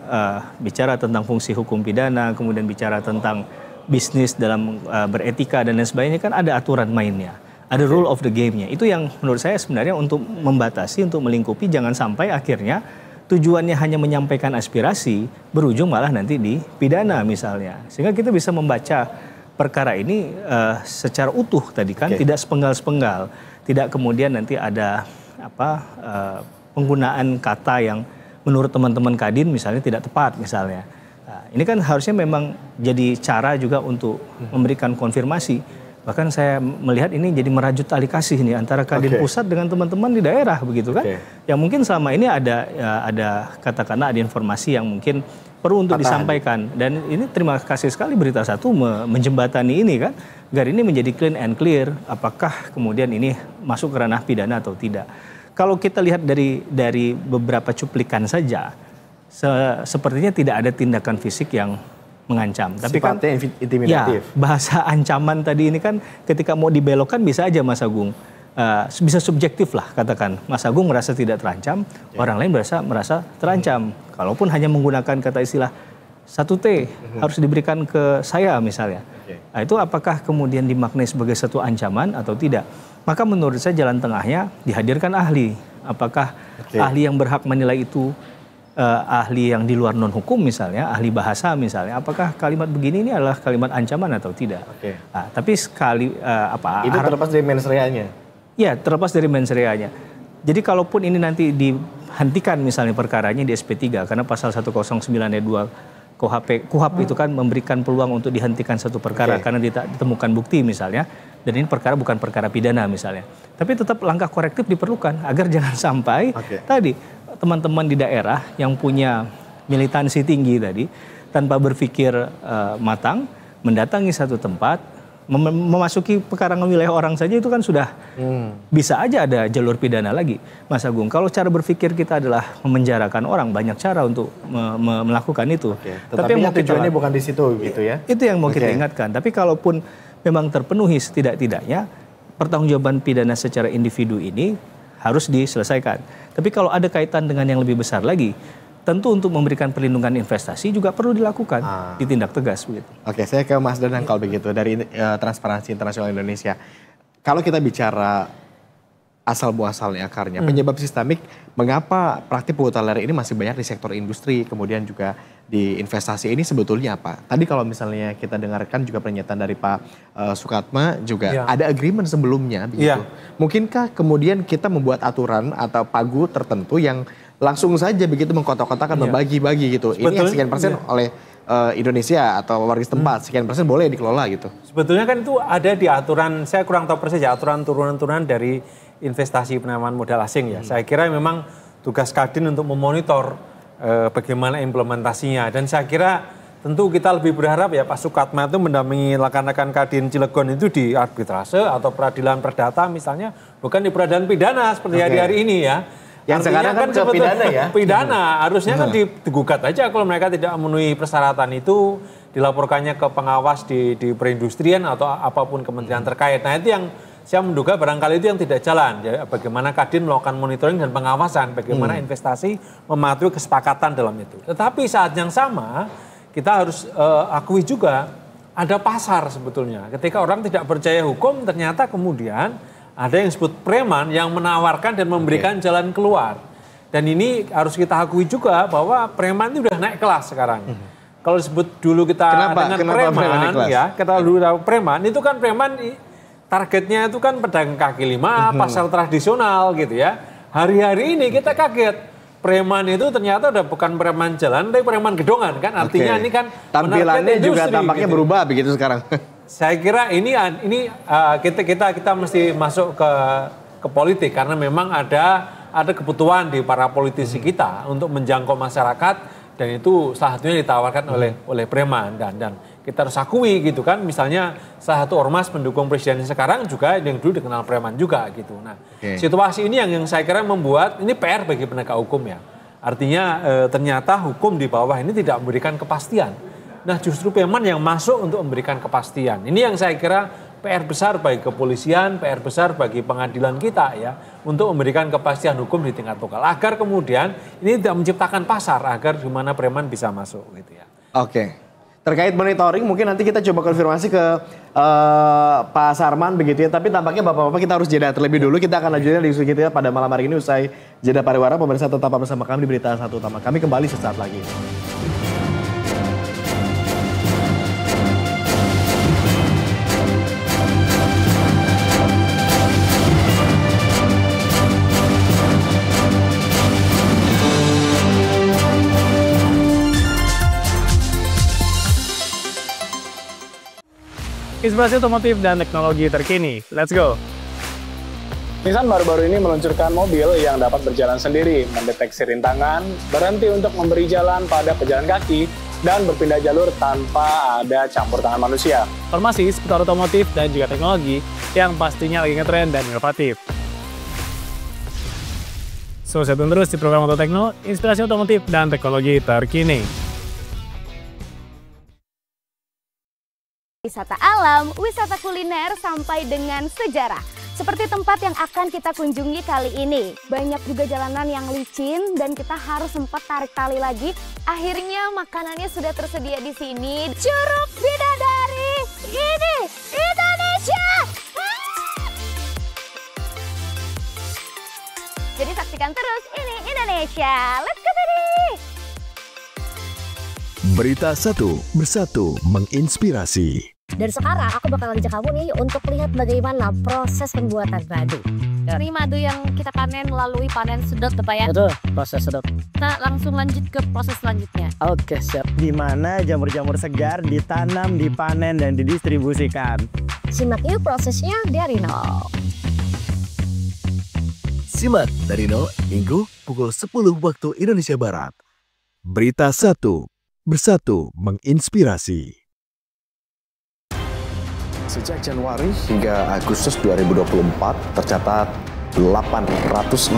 bicara tentang fungsi hukum pidana, kemudian bicara tentang bisnis dalam beretika dan lain sebagainya kan ada aturan mainnya. Ada rule of the game-nya. Itu yang menurut saya sebenarnya untuk membatasi, untuk melingkupi jangan sampai akhirnya tujuannya hanya menyampaikan aspirasi, berujung malah nanti di pidana misalnya. Sehingga kita bisa membaca perkara ini secara utuh tadi kan, tidak sepenggal-sepenggal, tidak kemudian nanti ada penggunaan kata yang menurut teman-teman Kadin misalnya tidak tepat misalnya. Nah, ini kan harusnya memang jadi cara juga untuk memberikan konfirmasi. Bahkan saya melihat ini jadi merajut tali kasih nih antara Kadin pusat dengan teman-teman di daerah begitu kan. Yang mungkin selama ini ada katakanlah ada informasi yang mungkin perlu untuk disampaikan. Dan ini terima kasih sekali Berita Satu menjembatani ini kan. Agar ini menjadi clean and clear apakah kemudian ini masuk ke ranah pidana atau tidak. Kalau kita lihat dari beberapa cuplikan saja, sepertinya tidak ada tindakan fisik yang mengancam. Tapi sifatnya kan intimidatif. Ya, bahasa ancaman tadi ini kan ketika mau dibelokkan bisa aja Mas Agung. Bisa subjektif lah katakan. Mas Agung merasa tidak terancam, orang lain merasa terancam. Kalaupun hanya menggunakan kata istilah 1T harus diberikan ke saya misalnya. Nah, itu apakah kemudian dimaknai sebagai satu ancaman atau tidak? Maka menurut saya jalan tengahnya dihadirkan ahli. Apakah ahli yang berhak menilai itu ahli yang di luar non hukum misalnya, ahli bahasa misalnya, apakah kalimat begini ini adalah kalimat ancaman atau tidak? Nah, tapi sekali itu terlepas dari mens reanya. Ya, terlepas dari mens reanya. Jadi kalaupun ini nanti dihentikan misalnya perkaranya di SP3 karena pasal 109 ayat 2 KUHP itu kan memberikan peluang untuk dihentikan satu perkara karena ditemukan bukti misalnya, dan ini perkara bukan perkara pidana misalnya. Tapi tetap langkah korektif diperlukan agar jangan sampai tadi teman-teman di daerah yang punya militansi tinggi tadi tanpa berpikir matang mendatangi satu tempat, memasuki pekarangan wilayah orang saja itu kan sudah bisa aja ada jalur pidana lagi, Mas Agung. Kalau cara berpikir kita adalah memenjarakan orang, banyak cara untuk melakukan itu. Tapi yang tujuannya bukan di situ gitu ya. Itu yang mau kita ingatkan. Tapi kalaupun memang terpenuhi setidak-tidaknya, pertanggungjawaban pidana secara individu ini harus diselesaikan. Tapi kalau ada kaitan dengan yang lebih besar lagi, tentu untuk memberikan perlindungan investasi juga perlu dilakukan, ditindak tegas begitu. Oke, saya ke Mas Danang kalau begitu dari Transparansi Internasional Indonesia. Kalau kita bicara asal muasalnya akarnya, penyebab sistemik, mengapa praktik pungutan liar ini masih banyak di sektor industri, kemudian juga di investasi ini sebetulnya apa? Tadi kalau misalnya kita dengarkan juga pernyataan dari Pak Soekatma juga ada agreement sebelumnya begitu. Mungkinkah kemudian kita membuat aturan atau pagu tertentu yang langsung saja begitu mengkotak-kotakan, membagi-bagi gitu. Ini yang sekian persen oleh Indonesia atau warga setempat, sekian persen boleh dikelola gitu. Sebetulnya kan itu ada di aturan, saya kurang tahu persis ya, aturan turunan-turunan dari investasi penanaman modal asing ya. Saya kira memang tugas Kadin untuk memonitor bagaimana implementasinya. Dan saya kira tentu kita lebih berharap ya Pak Soekatma itu mendampingi rekan-rekan Kadin Cilegon itu di arbitrase atau peradilan perdata misalnya, bukan di peradilan pidana seperti hari-hari ini ya. Yang sekarang kan pidana ya? Pidana, harusnya kan digugat aja kalau mereka tidak memenuhi persyaratan itu, dilaporkannya ke pengawas di perindustrian atau apapun kementerian terkait. Nah itu yang saya menduga barangkali itu yang tidak jalan. Jadi, bagaimana Kadin melakukan monitoring dan pengawasan, bagaimana investasi mematuhi kesepakatan dalam itu. Tetapi saat yang sama, kita harus akui juga ada pasar sebetulnya. Ketika orang tidak percaya hukum, ternyata kemudian ada yang disebut preman yang menawarkan dan memberikan jalan keluar. Dan ini harus kita akui juga bahwa preman itu udah naik kelas sekarang. Kalau disebut dulu kita dengan preman ya, kita dulu preman, itu kan preman targetnya itu kan pedagang kaki lima, pasar tradisional gitu ya. Hari-hari ini kita kaget. Preman itu ternyata udah bukan preman jalan, tapi preman gedongan kan. Artinya ini kan tampilannya juga tampaknya gitu. Berubah begitu sekarang. Saya kira ini kita mesti masuk ke politik karena memang ada kebutuhan di para politisi kita untuk menjangkau masyarakat dan itu salah satunya ditawarkan oleh preman dan kita harus akui gitu kan, misalnya salah satu ormas pendukung presiden sekarang juga yang dulu dikenal preman juga gitu. Nah, situasi ini yang saya kira membuat ini PR bagi penegak hukum ya. Artinya ternyata hukum di bawah ini tidak memberikan kepastian. Nah, justru preman yang masuk untuk memberikan kepastian. Ini yang saya kira PR besar bagi kepolisian, PR besar bagi pengadilan kita ya, untuk memberikan kepastian hukum di tingkat lokal agar kemudian ini tidak menciptakan pasar agar di mana preman bisa masuk gitu ya. Oke. Terkait monitoring mungkin nanti kita coba konfirmasi ke Pak Sarman begitu ya. Tapi tampaknya Bapak-Bapak kita harus jeda terlebih dulu. Kita akan lanjutkan diskusi kita pada malam hari ini usai jeda pariwara. Pemirsa tetap bersama kami di Berita Satu Utama. Kami kembali sesaat lagi. Inspirasi otomotif dan teknologi terkini. Let's go! Nissan baru-baru ini meluncurkan mobil yang dapat berjalan sendiri, mendeteksi rintangan, berhenti untuk memberi jalan pada pejalan kaki, dan berpindah jalur tanpa ada campur tangan manusia. Informasi seputar otomotif dan juga teknologi yang pastinya lagi ngetren dan inovatif. So, stay tune terus di program Ototekno, inspirasi otomotif dan teknologi terkini. Wisata alam, wisata kuliner, sampai dengan sejarah. Seperti tempat yang akan kita kunjungi kali ini. Banyak juga jalanan yang licin dan kita harus sempat tarik tali lagi. Akhirnya makanannya sudah tersedia di sini. Curug Bidadari, ini Indonesia! Jadi saksikan terus, ini Indonesia. Let's go baby! Berita Satu, bersatu menginspirasi. Dan sekarang aku bakal ngajak kamu nih untuk lihat bagaimana proses pembuatan madu. Ini madu yang kita panen melalui panen sedot, Bapak ya? Betul, proses sedot. Kita langsung lanjut ke proses selanjutnya. Oke, siap. Di mana jamur-jamur segar ditanam, dipanen, dan didistribusikan. Simak yuk prosesnya dari nol. Simak dari nol, Minggu pukul 10 waktu Indonesia Barat. Berita Satu, bersatu menginspirasi. Sejak Januari hingga Agustus 2024 tercatat 849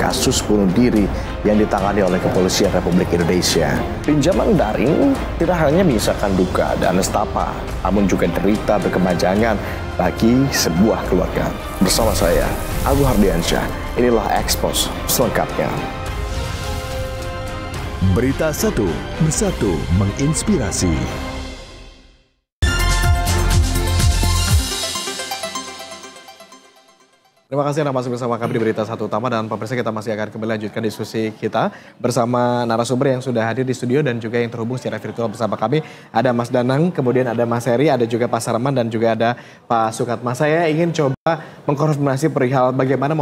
kasus bunuh diri yang ditangani oleh Kepolisian Republik Indonesia. Pinjaman daring tidak hanya menyisakan duka dan nestapa, namun juga derita berkepanjangan bagi sebuah keluarga. Bersama saya, Agung Hardiansyah, inilah Expose selengkapnya. Berita Satu, bersatu menginspirasi. Terima kasih Anda masih bersama kami di Berita Satu Utama, dan pemirsa kita masih akan kembali lanjutkan diskusi kita bersama narasumber yang sudah hadir di studio dan juga yang terhubung secara virtual bersama kami. Ada Mas Danang, kemudian ada Mas Heri, ada juga Pak Sarman, dan juga ada Pak Sukatma. Saya ingin coba mengkonfirmasi perihal bagaimana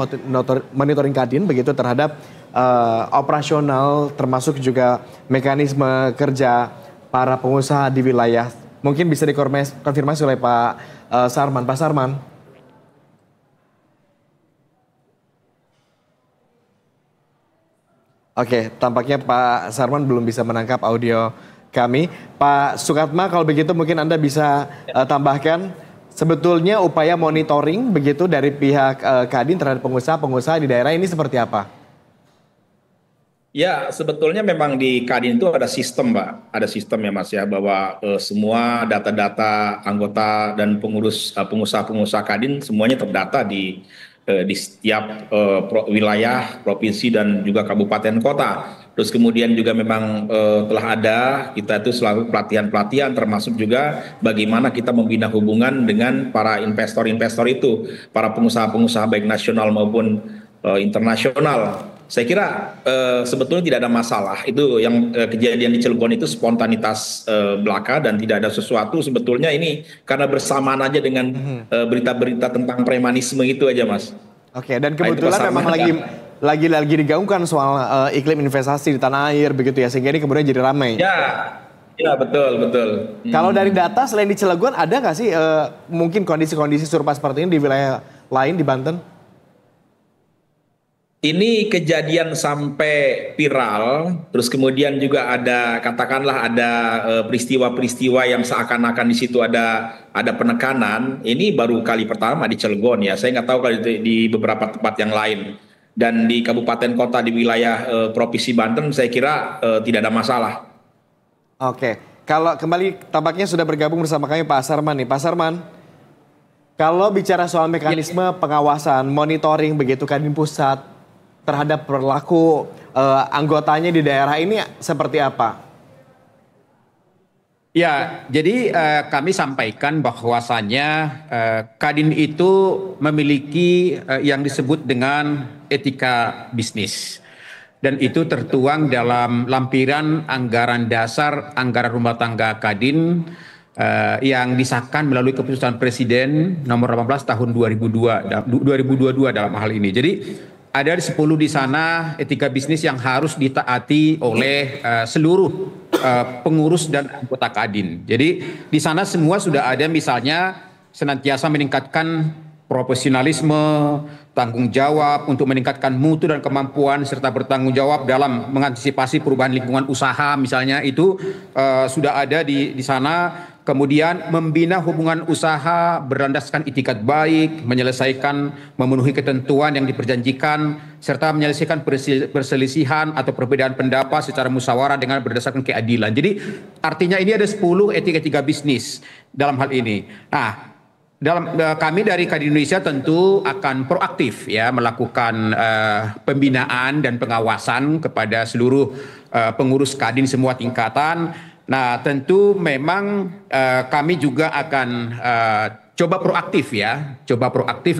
monitoring Kadin begitu terhadap operasional termasuk juga mekanisme kerja para pengusaha di wilayah. Mungkin bisa dikonfirmasi oleh Pak Sarman. Pak Sarman. Oke, tampaknya Pak Sarman belum bisa menangkap audio kami. Pak Sukatma, kalau begitu mungkin Anda bisa tambahkan sebetulnya upaya monitoring begitu dari pihak Kadin terhadap pengusaha-pengusaha di daerah ini seperti apa? Ya, sebetulnya memang di Kadin itu ada sistem, Pak. Ada sistem ya, Mas ya, bahwa semua data-data anggota dan pengurus pengusaha-pengusaha Kadin semuanya terdata di setiap wilayah, provinsi, dan juga kabupaten kota. Terus kemudian juga memang telah ada, kita itu selalu pelatihan-pelatihan, termasuk juga bagaimana kita membina hubungan dengan para investor-investor itu, para pengusaha-pengusaha baik nasional maupun internasional. Saya kira sebetulnya tidak ada masalah. Itu yang kejadian di Cilegon itu spontanitas belaka dan tidak ada sesuatu. Sebetulnya ini karena bersamaan aja dengan berita-berita tentang premanisme itu aja, Mas. Oke, dan kebetulan memang lagi digaungkan soal iklim investasi di tanah air begitu ya, sehingga ini kemudian jadi ramai. Ya betul. Kalau dari data selain di Cilegon ada nggak sih mungkin kondisi-kondisi serupa seperti ini di wilayah lain di Banten? ini kejadian sampai viral, terus kemudian juga ada katakanlah ada peristiwa-peristiwa yang seakan-akan di situ ada penekanan. Ini baru kali pertama di Cilegon ya. Saya nggak tahu kalau di beberapa tempat yang lain. Dan di kabupaten kota di wilayah Provinsi Banten saya kira tidak ada masalah. Oke, kalau kembali tampaknya sudah bergabung bersama kami Pak Sarman nih. Pak Sarman, kalau bicara soal mekanisme pengawasan, monitoring begitu Kadin Pusat terhadap perilaku anggotanya di daerah ini seperti apa? Ya, jadi kami sampaikan bahwasannya Kadin itu memiliki yang disebut dengan etika bisnis. Dan itu tertuang dalam lampiran anggaran dasar anggaran rumah tangga Kadin yang disahkan melalui keputusan Presiden nomor 18 tahun 2022 dalam hal ini. Jadi ada 10 di sana etika bisnis yang harus ditaati oleh seluruh pengurus dan anggota Kadin. Jadi di sana semua sudah ada misalnya senantiasa meningkatkan profesionalisme, tanggung jawab untuk meningkatkan mutu dan kemampuan serta bertanggung jawab dalam mengantisipasi perubahan lingkungan usaha misalnya itu sudah ada di sana. Kemudian membina hubungan usaha berlandaskan itikat baik, memenuhi ketentuan yang diperjanjikan, serta menyelesaikan perselisihan atau perbedaan pendapat secara musyawarah dengan berdasarkan keadilan. Jadi artinya ini ada 10 etika bisnis dalam hal ini. Nah, kami dari Kadin Indonesia tentu akan proaktif ya melakukan pembinaan dan pengawasan kepada seluruh pengurus Kadin semua tingkatan. Nah, tentu memang kami juga akan coba proaktif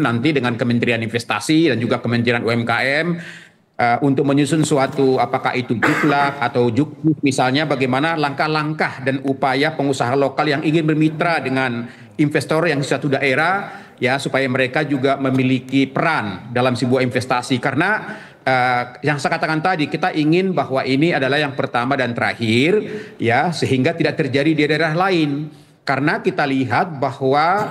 nanti dengan Kementerian Investasi dan juga Kementerian UMKM untuk menyusun suatu apakah itu juklak atau juknis misalnya bagaimana langkah-langkah dan upaya pengusaha lokal yang ingin bermitra dengan investor yang di suatu daerah ya supaya mereka juga memiliki peran dalam sebuah investasi karena yang saya katakan tadi kita ingin bahwa ini adalah yang pertama dan terakhir ya sehingga tidak terjadi di daerah lain karena kita lihat bahwa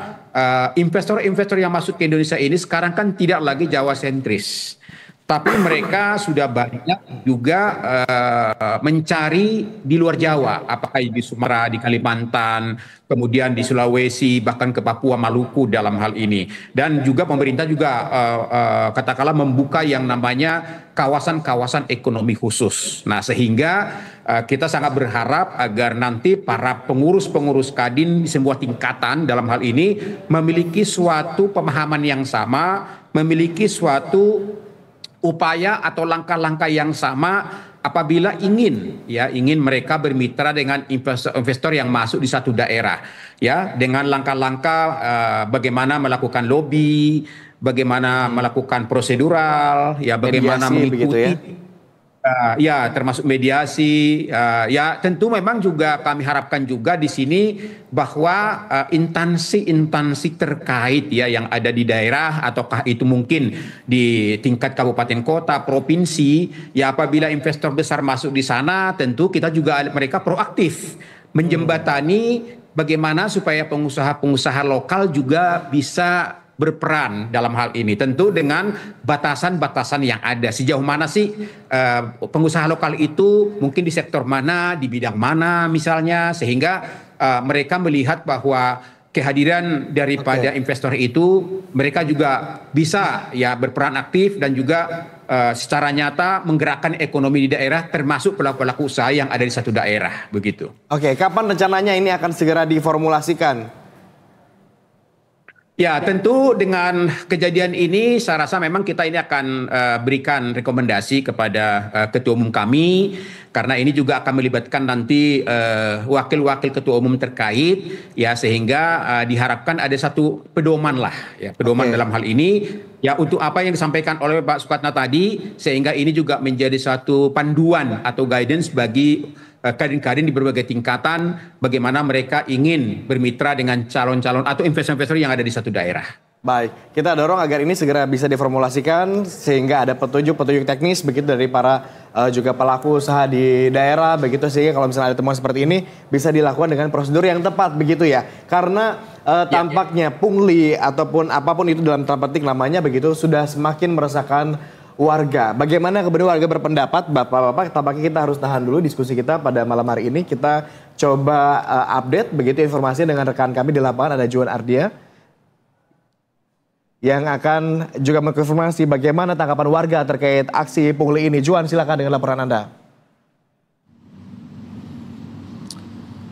investor-investor yang masuk ke Indonesia ini sekarang kan tidak lagi Jawa sentris. Tapi mereka sudah banyak juga mencari di luar Jawa, apakah di Sumatera, di Kalimantan, kemudian di Sulawesi, bahkan ke Papua, Maluku dalam hal ini. Dan juga pemerintah juga katakanlah membuka yang namanya kawasan-kawasan ekonomi khusus. Nah sehingga kita sangat berharap agar nanti para pengurus-pengurus Kadin di semua tingkatan dalam hal ini memiliki suatu pemahaman yang sama, memiliki suatu upaya atau langkah-langkah yang sama apabila ingin mereka bermitra dengan investor yang masuk di satu daerah ya dengan langkah-langkah bagaimana melakukan lobby, bagaimana melakukan prosedural ya bagaimana mediasi, mengikuti ya termasuk mediasi ya tentu memang juga kami harapkan juga di sini bahwa instansi terkait ya yang ada di daerah ataukah itu mungkin di tingkat kabupaten kota provinsi ya apabila investor besar masuk di sana tentu kita juga mereka proaktif menjembatani bagaimana supaya pengusaha-pengusaha lokal juga bisa berperan dalam hal ini tentu dengan batasan-batasan yang ada sejauh mana sih pengusaha lokal itu mungkin di sektor mana di bidang mana misalnya sehingga mereka melihat bahwa kehadiran daripada investor itu mereka juga bisa ya berperan aktif dan juga secara nyata menggerakkan ekonomi di daerah termasuk pelaku-pelaku usaha yang ada di satu daerah begitu. Oke, kapan rencananya ini akan segera diformulasikan? Ya tentu dengan kejadian ini saya rasa memang kita ini akan berikan rekomendasi kepada ketua umum kami karena ini juga akan melibatkan nanti wakil-wakil ketua umum terkait ya sehingga diharapkan ada satu pedoman lah ya pedoman dalam hal ini ya untuk apa yang disampaikan oleh Pak Sukatna tadi sehingga ini juga menjadi satu panduan atau guidance bagi Kadin-kadin di berbagai tingkatan bagaimana mereka ingin bermitra dengan calon-calon atau investor-investor yang ada di satu daerah. Baik, kita dorong agar ini segera bisa diformulasikan sehingga ada petunjuk-petunjuk teknis begitu dari para juga pelaku usaha di daerah begitu sehingga kalau misalnya ada temuan seperti ini bisa dilakukan dengan prosedur yang tepat begitu ya. Karena tampaknya pungli ataupun apapun itu dalam tanda petik namanya begitu sudah semakin meresahkan warga. Bagaimana kemudian warga berpendapat, Bapak-bapak, tampaknya kita harus tahan dulu diskusi kita pada malam hari ini. Kita coba update begitu informasinya dengan rekan kami di lapangan, ada Juan Ardia yang akan juga mengkonfirmasi bagaimana tanggapan warga terkait aksi pungli ini. Juan, silakan dengan laporan Anda.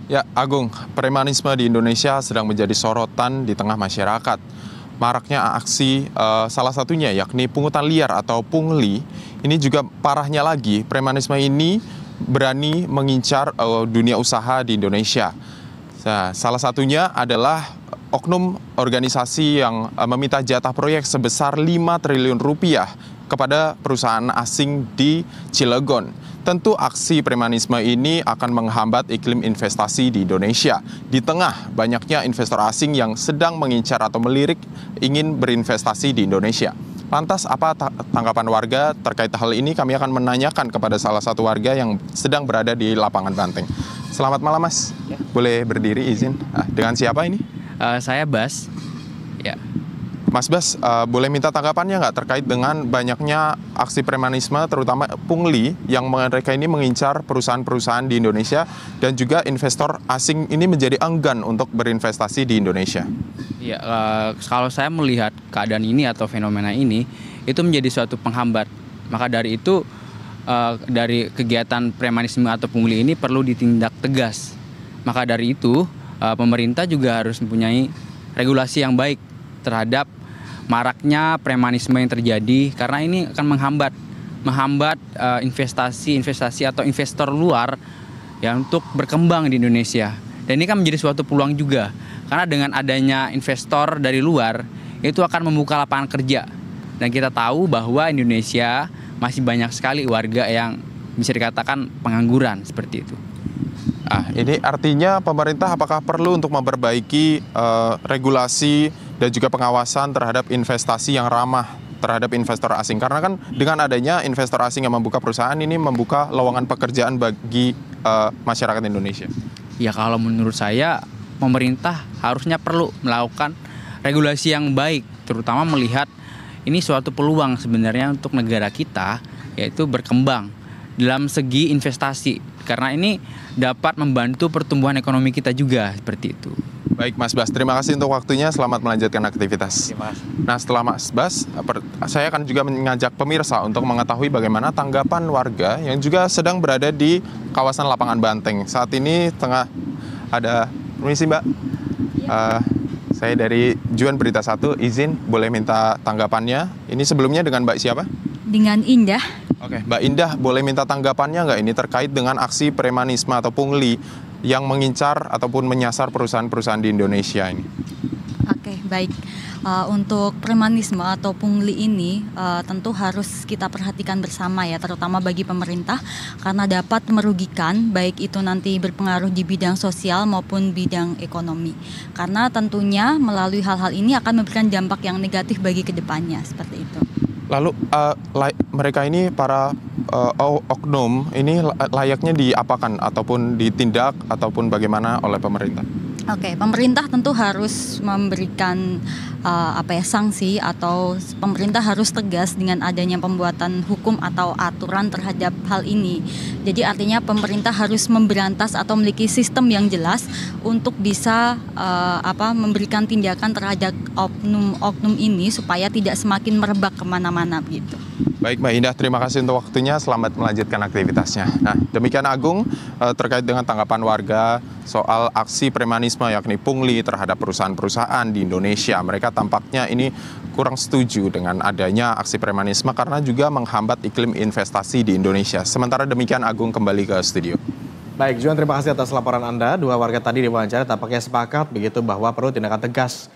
Ya, Agung, premanisme di Indonesia sedang menjadi sorotan di tengah masyarakat. Maraknya aksi salah satunya yakni pungutan liar atau pungli. Ini juga parahnya lagi, premanisme ini berani mengincar dunia usaha di Indonesia. Nah, salah satunya adalah oknum organisasi yang meminta jatah proyek sebesar 5 triliun rupiah kepada perusahaan asing di Cilegon. Tentu aksi premanisme ini akan menghambat iklim investasi di Indonesia. Di tengah banyaknya investor asing yang sedang mengincar atau melirik ingin berinvestasi di Indonesia. Lantas apa tanggapan warga terkait hal ini? Kami akan menanyakan kepada salah satu warga yang sedang berada di lapangan Banteng. Selamat malam, Mas. Boleh berdiri, izin. Dengan siapa ini? Saya Bas. Ya. Mas Bas, boleh minta tanggapannya nggak terkait dengan banyaknya aksi premanisme, terutama pungli yang mereka ini mengincar perusahaan-perusahaan di Indonesia dan juga investor asing ini menjadi enggan untuk berinvestasi di Indonesia? Ya, kalau saya melihat keadaan ini atau fenomena ini, itu menjadi suatu penghambat. Maka dari itu, dari kegiatan premanisme atau pungli ini perlu ditindak tegas. Maka dari itu, pemerintah juga harus mempunyai regulasi yang baik terhadap maraknya premanisme yang terjadi, karena ini akan menghambat investasi atau investor luar ya untuk berkembang di Indonesia. Dan ini kan menjadi suatu peluang juga, karena dengan adanya investor dari luar itu akan membuka lapangan kerja. Dan kita tahu bahwa Indonesia masih banyak sekali warga yang bisa dikatakan pengangguran seperti itu. Ini artinya pemerintah apakah perlu untuk memperbaiki regulasi dan juga pengawasan terhadap investasi yang ramah terhadap investor asing? Karena kan dengan adanya investor asing yang membuka perusahaan ini membuka lowongan pekerjaan bagi masyarakat Indonesia. Ya, kalau menurut saya pemerintah harusnya perlu melakukan regulasi yang baik, terutama melihat ini suatu peluang sebenarnya untuk negara kita, yaitu berkembang dalam segi investasi, karena ini dapat membantu pertumbuhan ekonomi kita juga, seperti itu. Baik Mas Bas, terima kasih untuk waktunya, selamat melanjutkan aktivitas. Nah, setelah Mas Bas, saya akan juga mengajak pemirsa untuk mengetahui bagaimana tanggapan warga yang juga sedang berada di kawasan lapangan Banteng. Saat ini tengah ada, permisi Mbak, saya dari Juan Berita 1, izin boleh minta tanggapannya. Ini sebelumnya dengan Mbak siapa? Dengan Indah. Oke, Mbak Indah, boleh minta tanggapannya nggak ini terkait dengan aksi premanisme atau pungli yang mengincar ataupun menyasar perusahaan-perusahaan di Indonesia ini? Oke, baik. Untuk premanisme atau pungli ini tentu harus kita perhatikan bersama ya, terutama bagi pemerintah, karena dapat merugikan, baik itu nanti berpengaruh di bidang sosial maupun bidang ekonomi. Karena tentunya melalui hal-hal ini akan memberikan dampak yang negatif bagi kedepannya, seperti itu. Lalu mereka ini para oknum ini layaknya diapakan ataupun ditindak ataupun bagaimana oleh pemerintah? Oke, pemerintah tentu harus memberikan sanksi, atau pemerintah harus tegas dengan adanya pembuatan hukum atau aturan terhadap hal ini. Jadi artinya pemerintah harus memberantas atau memiliki sistem yang jelas untuk bisa memberikan tindakan terhadap oknum ini supaya tidak semakin merebak kemana-mana begitu. Baik Mbak Indah, terima kasih untuk waktunya, selamat melanjutkan aktivitasnya. Nah, demikian Agung terkait dengan tanggapan warga soal aksi premanisme yakni pungli terhadap perusahaan-perusahaan di Indonesia. Mereka tampaknya ini kurang setuju dengan adanya aksi premanisme karena juga menghambat iklim investasi di Indonesia. Sementara demikian Agung kembali ke studio. Baik, Juan, terima kasih atas laporan Anda. Dua warga tadi diwawancara tampaknya sepakat begitu bahwa perlu tindakan tegas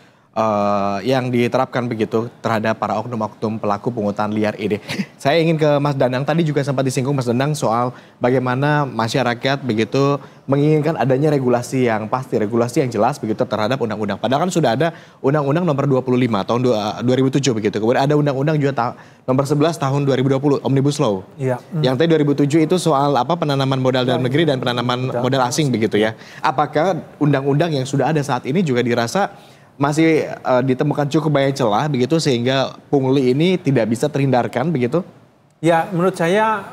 yang diterapkan begitu terhadap para oknum-oknum pelaku pungutan liar ini. Saya ingin ke Mas Danang, tadi juga sempat disinggung Mas Danang soal bagaimana masyarakat begitu menginginkan adanya regulasi yang pasti, regulasi yang jelas begitu terhadap undang-undang. Padahal kan sudah ada Undang-Undang nomor 25 tahun 2007 begitu. Kemudian ada Undang-Undang juga nomor 11 tahun 2020 Omnibus Law. Iya. Yang tadi 2007 itu soal penanaman modal dalam negeri dan penanaman modal asing begitu ya. Apakah undang-undang yang sudah ada saat ini juga dirasa masih ditemukan cukup banyak celah begitu sehingga pungli ini tidak bisa terhindarkan begitu? Ya, menurut saya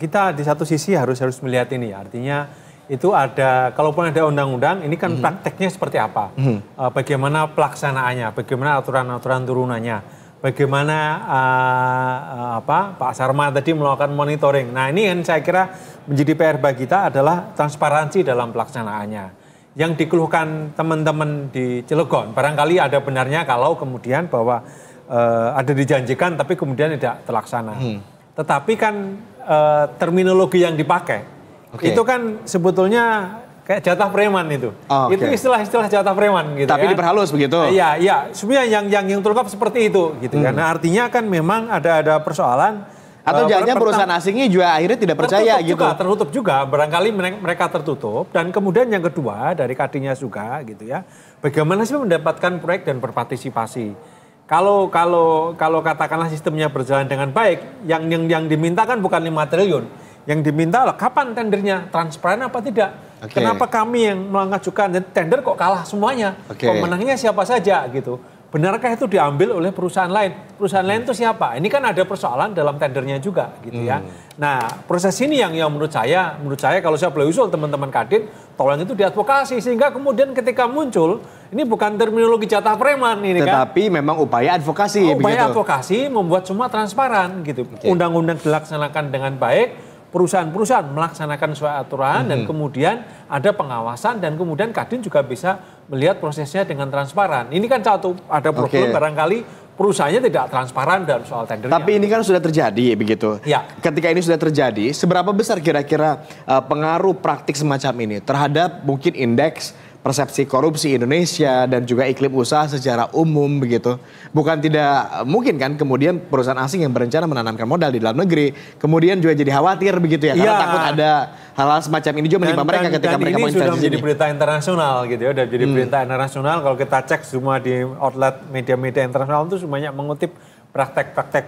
kita di satu sisi harus melihat ini. Artinya itu ada, kalaupun ada undang-undang, ini kan prakteknya seperti apa? Bagaimana pelaksanaannya? Bagaimana aturan-aturan turunannya? Bagaimana Pak Sarma tadi melakukan monitoring? Nah, ini yang saya kira menjadi PR bagi kita adalah transparansi dalam pelaksanaannya. Yang dikeluhkan teman-teman di Cilegon, barangkali ada benarnya kalau kemudian bahwa ada dijanjikan tapi kemudian tidak terlaksana. Tetapi kan terminologi yang dipakai itu kan sebetulnya kayak jatah preman itu. Itu istilah-istilah jatah preman gitu. Tapi diperhalus begitu. Iya, iya. Sebenarnya yang terungkap seperti itu gitu kan. Nah, artinya kan memang ada persoalan. Atau jangan-jangan perusahaan asingnya juga akhirnya tidak percaya gitu. Tertutup juga, barangkali mereka tertutup. Dan kemudian yang kedua dari Kadinnya juga gitu ya. Bagaimana sih mendapatkan proyek dan berpartisipasi. Kalau katakanlah sistemnya berjalan dengan baik, yang diminta kan bukan 5 triliun. Yang diminta lah kapan tendernya, transparan apa tidak. Kenapa kami yang mengajukan tender kok kalah semuanya? Pemenangnya siapa saja gitu. Benarkah itu diambil oleh perusahaan lain? Perusahaan lain itu siapa? Ini kan ada persoalan dalam tendernya juga gitu ya. Nah, proses ini yang menurut saya kalau saya boleh usul teman-teman Kadin, tolong itu diadvokasi sehingga kemudian ketika muncul ini bukan terminologi jatah preman ini kan. Tetapi memang upaya advokasi upaya advokasi membuat semua transparan gitu. Undang-undang dilaksanakan dengan baik. Perusahaan-perusahaan melaksanakan sesuai aturan dan kemudian ada pengawasan dan kemudian Kadin juga bisa melihat prosesnya dengan transparan. Ini kan ada problem barangkali perusahaannya tidak transparan dalam soal tendernya. Tapi ini kan sudah terjadi begitu. Ya. Ketika ini sudah terjadi, seberapa besar kira-kira pengaruh praktik semacam ini terhadap mungkin indeks persepsi korupsi Indonesia dan juga iklim usaha secara umum begitu. Bukan tidak mungkin kan kemudian perusahaan asing yang berencana menanamkan modal di dalam negeri kemudian juga jadi khawatir begitu ya. Karena takut ada hal-hal semacam ini juga menimpa mereka ketika mereka mau investasi. Dan ini sudah menjadi berita internasional gitu ya. Udah jadi berita internasional kalau kita cek semua di outlet media-media internasional itu semuanya mengutip praktek-praktek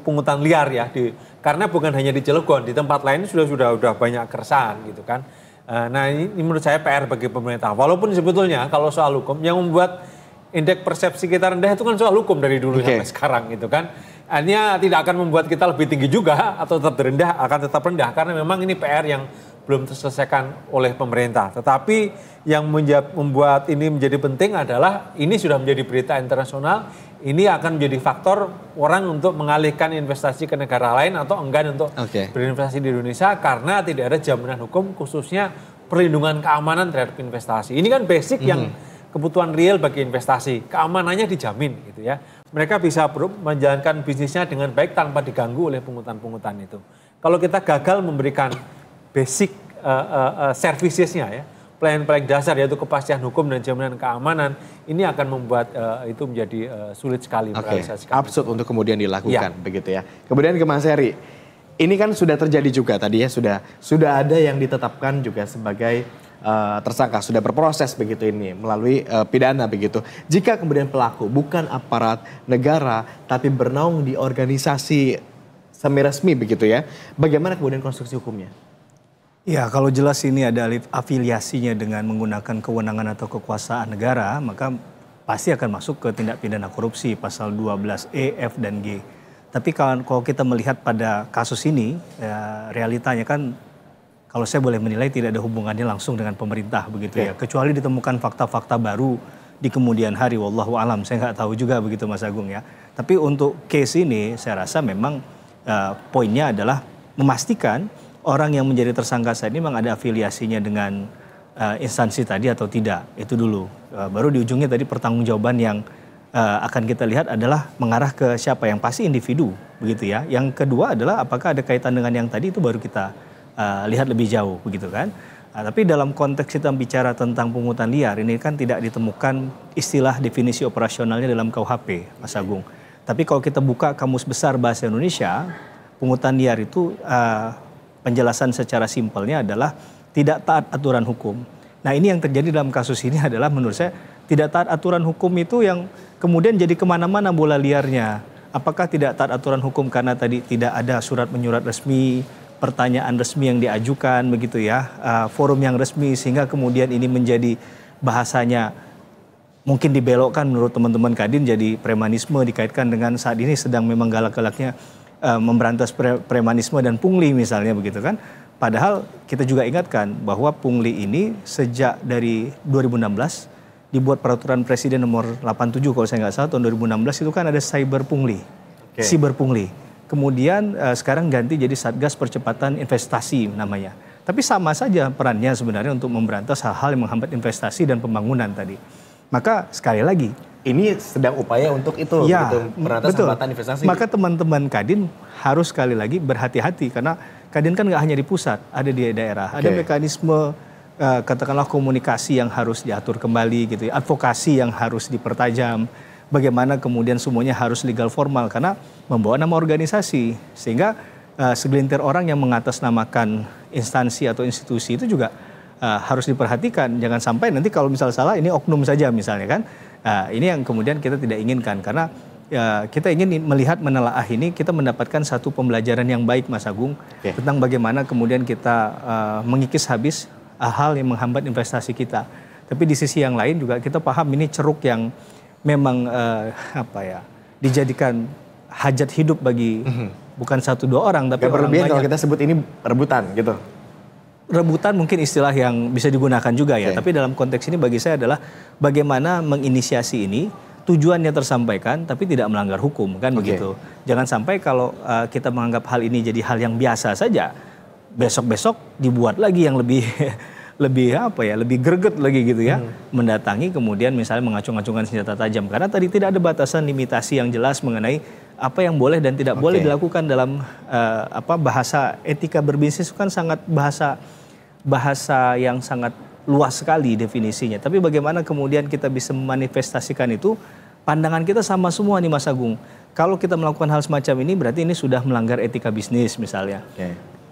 pungutan liar ya. Karena bukan hanya di Cilegon, di tempat lain sudah banyak keresahan gitu kan. Nah ini menurut saya PR bagi pemerintah. Walaupun sebetulnya kalau soal hukum yang membuat indeks persepsi kita rendah itu kan soal hukum dari dulu sampai sekarang gitu kan. Artinya tidak akan membuat kita lebih tinggi juga atau tetap rendah, akan tetap rendah karena memang ini PR yang belum terselesaikan oleh pemerintah. Tetapi yang membuat ini menjadi penting adalah ini sudah menjadi berita internasional. Ini akan menjadi faktor orang untuk mengalihkan investasi ke negara lain atau enggan untuk berinvestasi di Indonesia karena tidak ada jaminan hukum khususnya perlindungan keamanan terhadap investasi. Ini kan basic yang kebutuhan real bagi investasi. Keamanannya dijamin gitu ya. Mereka bisa menjalankan bisnisnya dengan baik tanpa diganggu oleh pungutan-pungutan itu. Kalau kita gagal memberikan basic servicesnya ya, pelayanan dasar yaitu kepastian hukum dan jaminan keamanan, ini akan membuat itu menjadi sulit sekali merealisasikan. Absurd untuk kemudian dilakukan begitu ya. Kemudian ke Mas Heri, ini kan sudah terjadi juga tadi ya, sudah ada yang ditetapkan juga sebagai tersangka, sudah berproses begitu ini melalui pidana begitu. Jika kemudian pelaku bukan aparat negara tapi bernaung di organisasi semi-resmi begitu ya, bagaimana kemudian konstruksi hukumnya? Ya, kalau jelas ini ada afiliasinya dengan menggunakan kewenangan atau kekuasaan negara, maka pasti akan masuk ke tindak pidana korupsi pasal 12E, F, dan G. Tapi kalau kita melihat pada kasus ini, ya, realitanya kan kalau saya boleh menilai tidak ada hubungannya langsung dengan pemerintah begitu ya. Kecuali ditemukan fakta-fakta baru di kemudian hari, wallahu alam, saya nggak tahu juga begitu Mas Agung ya. Tapi untuk case ini saya rasa memang poinnya adalah memastikan orang yang menjadi tersangka saat ini memang ada afiliasinya dengan instansi tadi atau tidak, itu dulu. Baru di ujungnya tadi pertanggungjawaban yang akan kita lihat adalah mengarah ke siapa, yang pasti individu begitu ya. Yang kedua adalah apakah ada kaitan dengan yang tadi, itu baru kita lihat lebih jauh begitu kan. Tapi dalam konteks kita bicara tentang pungutan liar ini kan tidak ditemukan istilah definisi operasionalnya dalam KUHP, Mas Agung. Tapi kalau kita buka Kamus Besar Bahasa Indonesia, pungutan liar itu penjelasan secara simpelnya adalah tidak taat aturan hukum. Nah ini yang terjadi dalam kasus ini adalah menurut saya tidak taat aturan hukum itu yang kemudian jadi kemana-mana bola liarnya. Apakah tidak taat aturan hukum karena tadi tidak ada surat menyurat resmi, pertanyaan resmi yang diajukan begitu ya, forum yang resmi sehingga kemudian ini menjadi bahasanya mungkin dibelokkan menurut teman-teman Kadin jadi premanisme dikaitkan dengan saat ini sedang memang galak-galaknya memberantas premanisme dan pungli misalnya begitu kan. Padahal kita juga ingatkan bahwa pungli ini sejak dari 2016 dibuat peraturan Presiden nomor 87 kalau saya nggak salah tahun 2016 itu kan ada cyber pungli, siber pungli. Kemudian sekarang ganti jadi Satgas Percepatan Investasi namanya. Tapi sama saja perannya sebenarnya untuk memberantas hal-hal yang menghambat investasi dan pembangunan tadi. Maka sekali lagi, ini sedang upaya untuk itu, ya, gitu, memberantas hambatan investasi. Maka teman-teman Kadin harus sekali lagi berhati-hati karena Kadin kan nggak hanya di pusat, ada di daerah, ada mekanisme katakanlah komunikasi yang harus diatur kembali gitu, advokasi yang harus dipertajam, bagaimana kemudian semuanya harus legal formal karena membawa nama organisasi sehingga segelintir orang yang mengatasnamakan instansi atau institusi itu juga harus diperhatikan. Jangan sampai nanti kalau misal salah ini oknum saja misalnya kan. Ini yang kemudian kita tidak inginkan karena kita ingin melihat menelaah ini kita mendapatkan satu pembelajaran yang baik Mas Agung tentang bagaimana kemudian kita mengikis habis hal yang menghambat investasi kita. Tapi di sisi yang lain juga kita paham ini ceruk yang memang dijadikan hajat hidup bagi bukan 1-2 orang tapi orang berlebihan banyak. kalau kita sebut ini rebutan gitu. Rebutan mungkin istilah yang bisa digunakan juga ya, tapi dalam konteks ini bagi saya adalah bagaimana menginisiasi ini tujuannya tersampaikan tapi tidak melanggar hukum kan begitu. Jangan sampai kalau kita menganggap hal ini jadi hal yang biasa saja, besok-besok dibuat lagi yang lebih lebih greget lagi gitu ya, mendatangi kemudian misalnya mengacung-acungkan senjata tajam karena tadi tidak ada batasan limitasi yang jelas mengenai apa yang boleh dan tidak boleh dilakukan dalam bahasa etika berbisnis kan sangat bahasa yang sangat luas sekali definisinya. Tapi bagaimana kemudian kita bisa memanifestasikan itu, pandangan kita sama semua nih Mas Agung. Kalau kita melakukan hal semacam ini berarti ini sudah melanggar etika bisnis misalnya.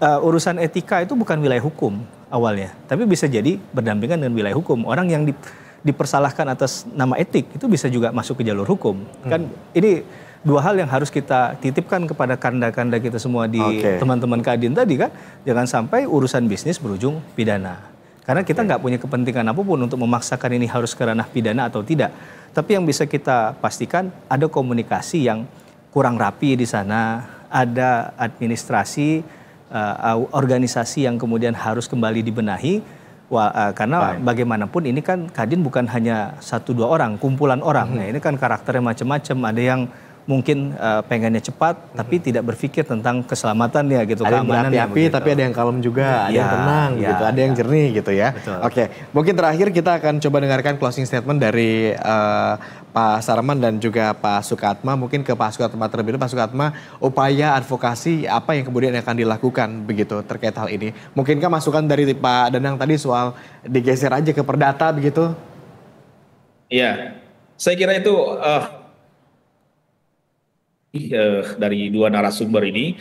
Urusan etika itu bukan wilayah hukum awalnya, tapi bisa jadi berdampingan dengan wilayah hukum. Orang yang dipersalahkan atas nama etik itu bisa juga masuk ke jalur hukum. Kan ini dua hal yang harus kita titipkan kepada kanda-kanda kita semua di teman-teman Kadin tadi kan. Jangan sampai urusan bisnis berujung pidana. Karena kita nggak punya kepentingan apapun untuk memaksakan ini harus ke ranah pidana atau tidak. Tapi yang bisa kita pastikan ada komunikasi yang kurang rapi di sana, ada administrasi, organisasi yang kemudian harus kembali dibenahi. Karena bagaimanapun ini kan Kadin bukan hanya 1-2 orang, kumpulan orang. Nah, ini kan karakternya macam-macam. Ada yang mungkin pengennya cepat tapi tidak berpikir tentang keselamatannya gitu, keamanannya. Ada yang berapi-api tapi ada yang kalem juga, ada yang tenang gitu, ada yang jernih gitu ya. Mungkin terakhir kita akan coba dengarkan closing statement dari Pak Sarman dan juga Pak Sukatma. Mungkin ke Pak Sukatma terlebih dulu. Pak Sukatma, upaya advokasi apa yang kemudian akan dilakukan begitu terkait hal ini? Mungkinkah masukan dari Pak Danang tadi soal digeser aja ke perdata begitu? Iya, saya kira itu dari dua narasumber ini.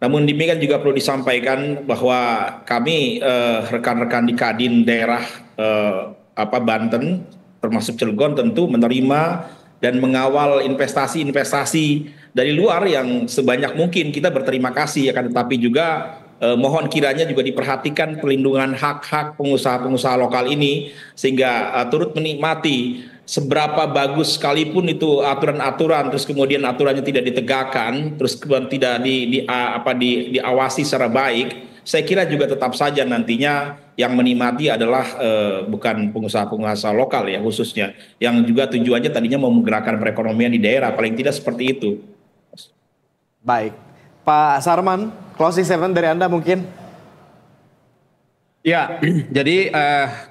Namun demikian juga perlu disampaikan bahwa kami rekan-rekan di Kadin daerah Banten termasuk Cilegon tentu menerima dan mengawal investasi-investasi dari luar yang sebanyak mungkin. Kita berterima kasih akan tetapi juga mohon kiranya juga diperhatikan pelindungan hak-hak pengusaha-pengusaha lokal ini sehingga turut menikmati. Seberapa bagus sekalipun itu aturan-aturan, terus kemudian aturannya tidak ditegakkan, terus kemudian tidak diawasi secara baik, saya kira juga tetap saja nantinya yang menikmati adalah bukan pengusaha-pengusaha lokal ya khususnya, yang juga tujuannya tadinya mau menggerakkan perekonomian di daerah, paling tidak seperti itu. Baik, Pak Sarman, closing statement dari Anda mungkin? Ya, jadi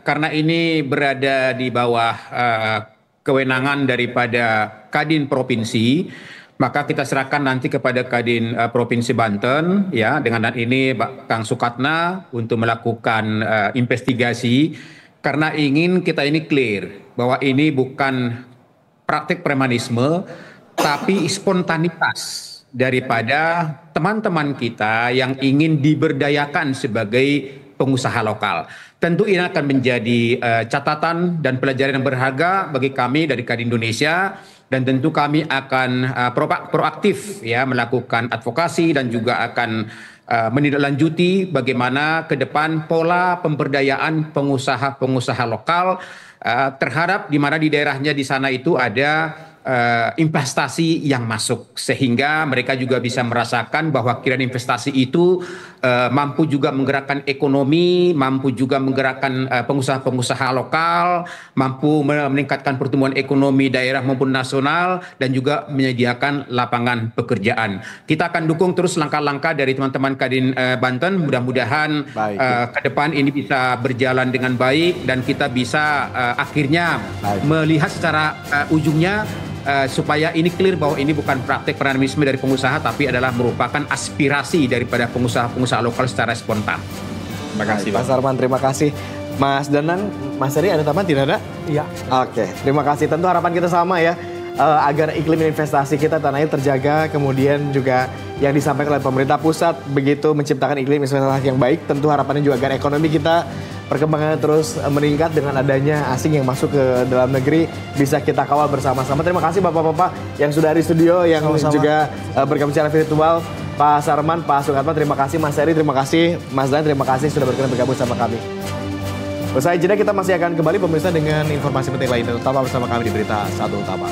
karena ini berada di bawah kewenangan daripada Kadin Provinsi, maka kita serahkan nanti kepada Kadin Provinsi Banten, ya, dengan ini Kang Sukatna untuk melakukan investigasi, karena ingin kita ini clear bahwa ini bukan praktik premanisme, tapi spontanitas daripada teman-teman kita yang ingin diberdayakan sebagai pengusaha lokal. Tentu ini akan menjadi catatan dan pelajaran yang berharga bagi kami dari Kadin Indonesia, dan tentu kami akan proaktif ya melakukan advokasi dan juga akan menindaklanjuti bagaimana ke depan pola pemberdayaan pengusaha-pengusaha lokal terhadap di mana di daerahnya di sana itu ada investasi yang masuk, sehingga mereka juga bisa merasakan bahwa kiraan investasi itu mampu juga menggerakkan ekonomi, mampu juga menggerakkan pengusaha-pengusaha lokal, mampu meningkatkan pertumbuhan ekonomi daerah maupun nasional, dan juga menyediakan lapangan pekerjaan. Kita akan dukung terus langkah-langkah dari teman-teman Kadin Banten. Mudah-mudahan ke depan ini bisa berjalan dengan baik dan kita bisa akhirnya melihat secara ujungnya supaya ini clear bahwa ini bukan praktek premanisme dari pengusaha, tapi adalah merupakan aspirasi daripada pengusaha-pengusaha lokal secara spontan. Terima kasih, Mas Arman. Terima kasih, Mas Danang. Mas Heri, ada tambahan tidak ada? Iya. Oke, terima kasih. Tentu harapan kita sama ya, agar iklim investasi kita tanah air terjaga, kemudian juga yang disampaikan oleh pemerintah pusat begitu menciptakan iklim investasi yang baik. Tentu harapannya juga agar ekonomi kita perkembangannya terus meningkat dengan adanya asing yang masuk ke dalam negeri, bisa kita kawal bersama-sama. Terima kasih Bapak-Bapak yang sudah di studio, yang juga bergabung secara virtual. Pak Sarman, Pak Sukatma, terima kasih. Mas Heri, terima kasih. Mas Dan, terima kasih sudah bergabung sama kami. Usai jeda kita masih akan kembali pemirsa dengan informasi penting lainnya. Tetap bersama kami di Berita Satu Utama.